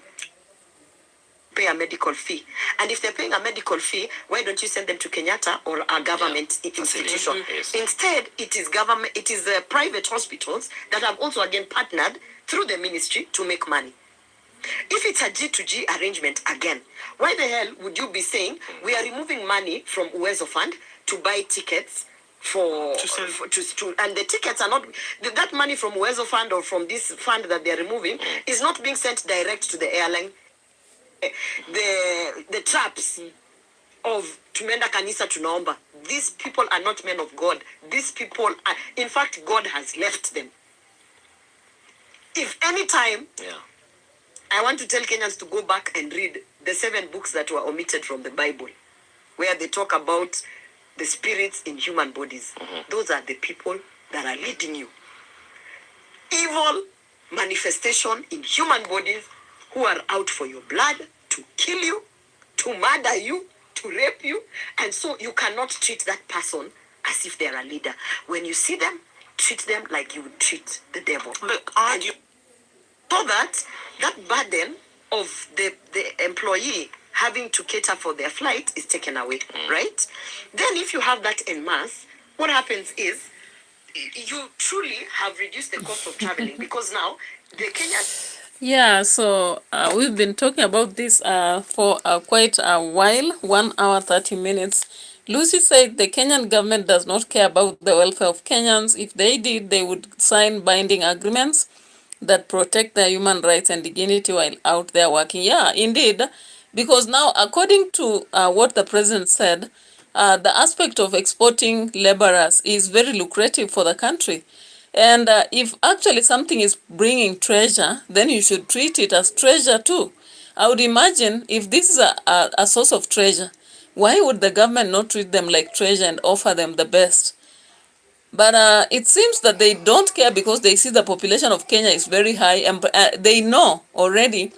Pay a medical fee. And if they're paying a medical fee, why don't you send them to Kenyatta or a government institution? Yes. Instead, it is government, it is private hospitals that have also again partnered through the ministry to make money. If it's a G2G arrangement again, why the hell would you be saying we are removing money from Uwezo Fund to buy tickets and the tickets are not, that money from Uwezo Fund or from this fund that they are removing is not being sent direct to the airline. The traps of tumenda kanisa tunaomba, these people are not men of God. These people are, in fact, God has left them. If any time I want to tell Kenyans to go back and read the 7 books that were omitted from the Bible, where they talk about the spirits in human bodies, those are the people that are leading you. Evil manifestation in human bodies who are out for your blood, to kill you, to murder you, to rape you. And so you cannot treat that person as if they're a leader. When you see them, treat them like you would treat the devil. Look, so that burden of the employee having to cater for their flight is taken away, right? Then if you have that en masse, what happens is you truly have reduced the cost of traveling, because now the Kenyan... Yeah, so we've been talking about this for quite a while, 1 hour, 30 minutes. Lucy said the Kenyan government does not care about the welfare of Kenyans. If they did, they would sign binding agreements that protect their human rights and dignity while out there working. Yeah, indeed, because now, according to what the president said, the aspect of exporting laborers is very lucrative for the country. And if actually something is bringing treasure, then you should treat it as treasure too. I would imagine if this is a source of treasure, why would the government not treat them like treasure and offer them the best? But it seems that they don't care, because they see the population of Kenya is very high, and they know already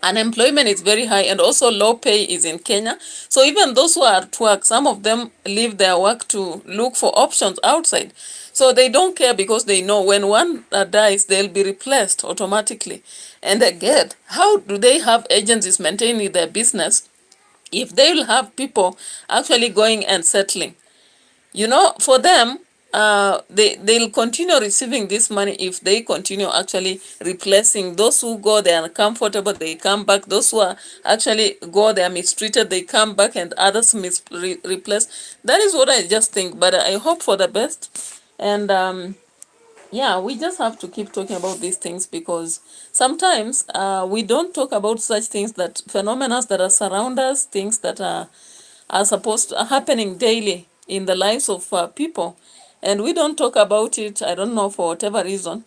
unemployment is very high, and also low pay is in Kenya. So even those who are at work, some of them leave their work to look for options outside. So they don't care, because they know when one dies, they'll be replaced automatically. And again, how do they have agencies maintaining their business if they will have people actually going and settling? For them, they'll continue receiving this money if they continue actually replacing those who go they are uncomfortable, they come back. Those who are actually go they are mistreated, they come back, and others replace. That is what I just think. But I hope for the best, and yeah, we just have to keep talking about these things because sometimes we don't talk about such things, that phenomena that are surround us, things that are supposed to are happening daily in the lives of people, and we don't talk about it. I don't know, for whatever reason,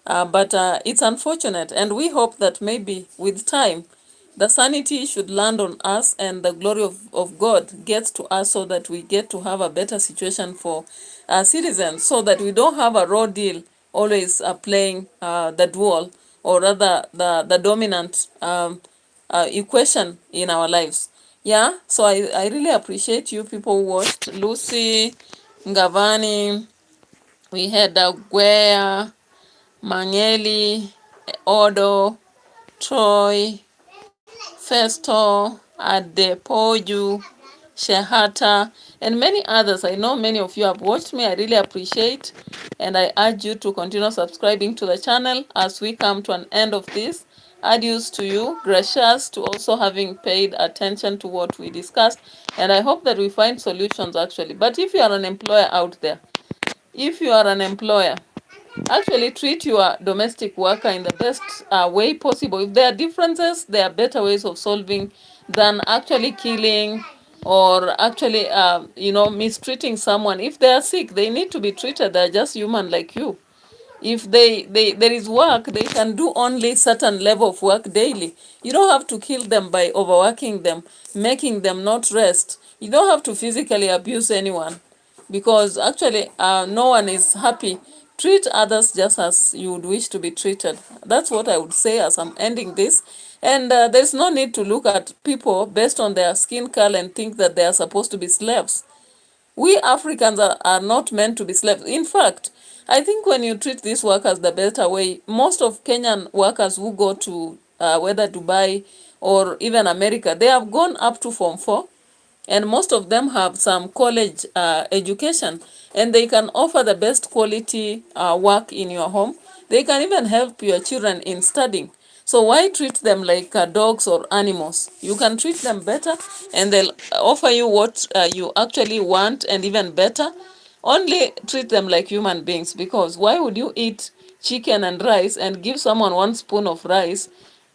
but it's unfortunate, and we hope that maybe with time the sanity should land on us and the glory of God gets to us, so that we get to have a better situation for our citizens, so that we don't have a raw deal always playing the dual, or rather the dominant equation in our lives. Yeah, so I really appreciate you people who watched. Lucy, Ngavani, we had Guea, Mangeli, Odo, Troy, Festo, Adepoju, Shehata, and many others. I know many of you have watched me. I really appreciate, and I urge you to continue subscribing to the channel as we come to an end of this. Adios to you, gracious to also having paid attention to what we discussed, and I hope that we find solutions actually. But if you are an employer out there, if you are an employer, actually treat your domestic worker in the best way possible. If there are differences, there are better ways of solving than actually killing or actually, mistreating someone. If they are sick, they need to be treated. They're just human like you. If there is work, they can do only certain level of work daily. You don't have to kill them by overworking them, making them not rest. You don't have to physically abuse anyone, because actually no one is happy. Treat others just as you would wish to be treated. That's what I would say as I'm ending this. And there's no need to look at people based on their skin color and think that they are supposed to be slaves. We Africans are not meant to be slaves. In fact, I think when you treat these workers the better way, most of Kenyan workers who go to whether Dubai or even America, they have gone up to Form 4, and most of them have some college education, and they can offer the best quality work in your home. They can even help your children in studying. So why treat them like dogs or animals? You can treat them better, and they'll offer you what you actually want, and even better. Only treat them like human beings, because why would you eat chicken and rice and give someone one spoon of rice,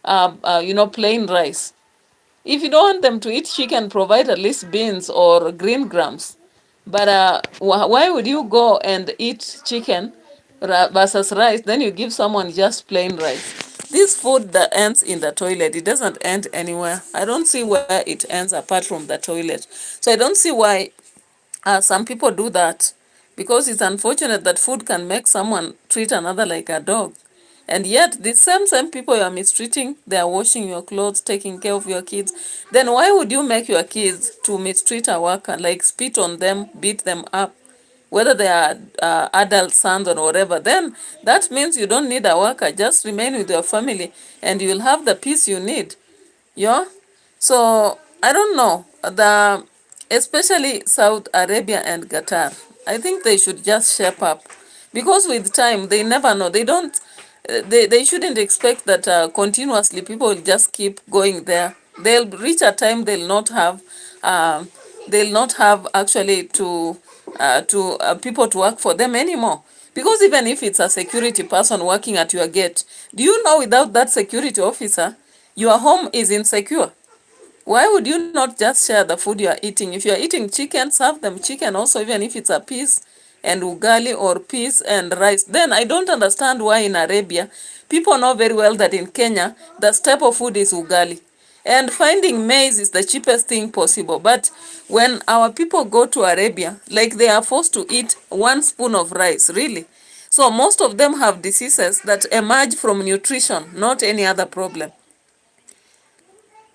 plain rice? If you don't want them to eat chicken, provide at least beans or green grams. But why would you go and eat chicken versus rice, then you give someone just plain rice? This food that ends in the toilet, it doesn't end anywhere. I don't see where it ends apart from the toilet. So I don't see why some people do that, because it's unfortunate that food can make someone treat another like a dog. And yet, the same people you are mistreating, they are washing your clothes, taking care of your kids. Then why would you make your kids to mistreat a worker, like spit on them, beat them up, whether they are adult sons or whatever? Then that means you don't need a worker. Just remain with your family, and you'll have the peace you need. Yeah. So I don't know, especially Saudi Arabia and Qatar. I think they should just shape up, because with time they never know. They don't. They shouldn't expect that continuously people will just keep going there. They'll reach a time they'll not have actually to people to work for them anymore. Because even if it's a security person working at your gate, do you know without that security officer, your home is insecure? Why would you not just share the food you are eating? If you are eating chicken, serve them chicken also, even if it's a piece and ugali or peas and rice. Then I don't understand why in Arabia, people know very well that in Kenya, the staple food is ugali. And finding maize is the cheapest thing possible. But when our people go to Arabia, like they are forced to eat one spoon of rice, really. So most of them have diseases that emerge from nutrition, not any other problem.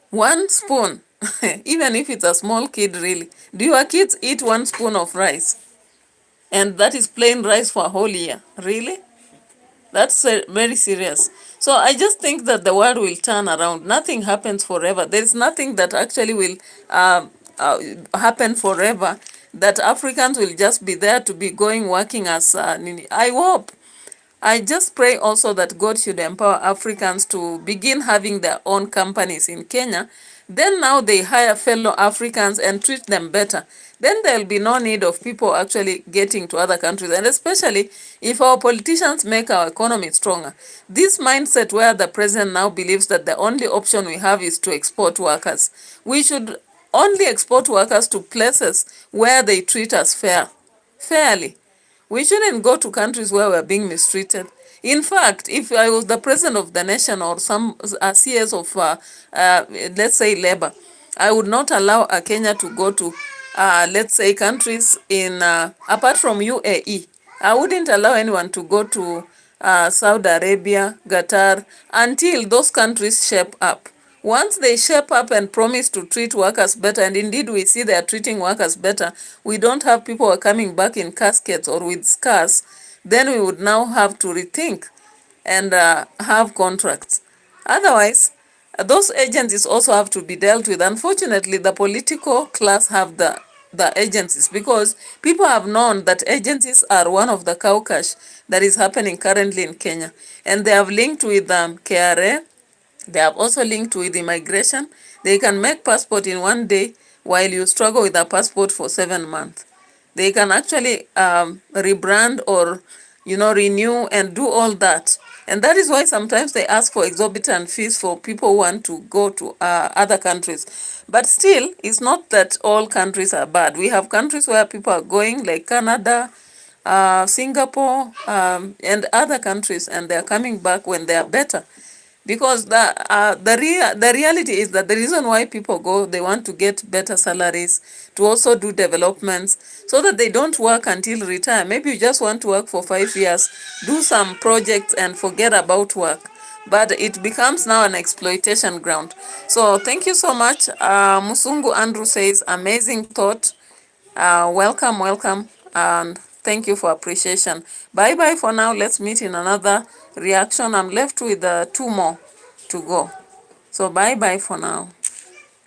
One spoon, even if it's a small kid, really. Do your kids eat one spoon of rice? And that is plain rice for a whole year, really? That's very serious. So I just think that the world will turn around. Nothing happens forever. There is nothing that actually will happen forever. that Africans will just be there to be going working as I hope. I just pray also that God should empower Africans to begin having their own companies in Kenya. Then now they hire fellow Africans and treat them better. Then there'll be no need of people actually getting to other countries. And especially if our politicians make our economy stronger. This mindset where the president now believes that the only option we have is to export workers. We should only export workers to places where they treat us fairly. We shouldn't go to countries where we're being mistreated. In fact, if I was the president of the nation or some CS of, let's say, labor, I would not allow a Kenya to go to, let's say, countries in, apart from UAE. I wouldn't allow anyone to go to Saudi Arabia, Qatar, until those countries shape up. Once they shape up and promise to treat workers better, and indeed we see they are treating workers better, we don't have people who are coming back in caskets or with scars, then we would now have to rethink and have contracts. Otherwise, those agencies also have to be dealt with. Unfortunately, the political class have the agencies, because people have known that agencies are one of the cow cash that is happening currently in Kenya. And they have linked with KRA. They have also linked with immigration. They can make passport in one day while you struggle with a passport for 7 months. They can actually rebrand or, renew and do all that. And that is why sometimes they ask for exorbitant fees for people who want to go to other countries. But still, it's not that all countries are bad. We have countries where people are going, like Canada, Singapore, and other countries, and they are coming back when they are better. Because the reality is that the reason why people go, they want to get better salaries, to also do developments, so that they don't work until retire. Maybe you just want to work for 5 years, do some projects and forget about work. But it becomes now an exploitation ground. So thank you so much. Musungu Andrew says, amazing thought. Welcome, welcome, and thank you for appreciation. Bye-bye for now. Let's meet in another reaction. I'm left with 2 more to go. So bye-bye for now.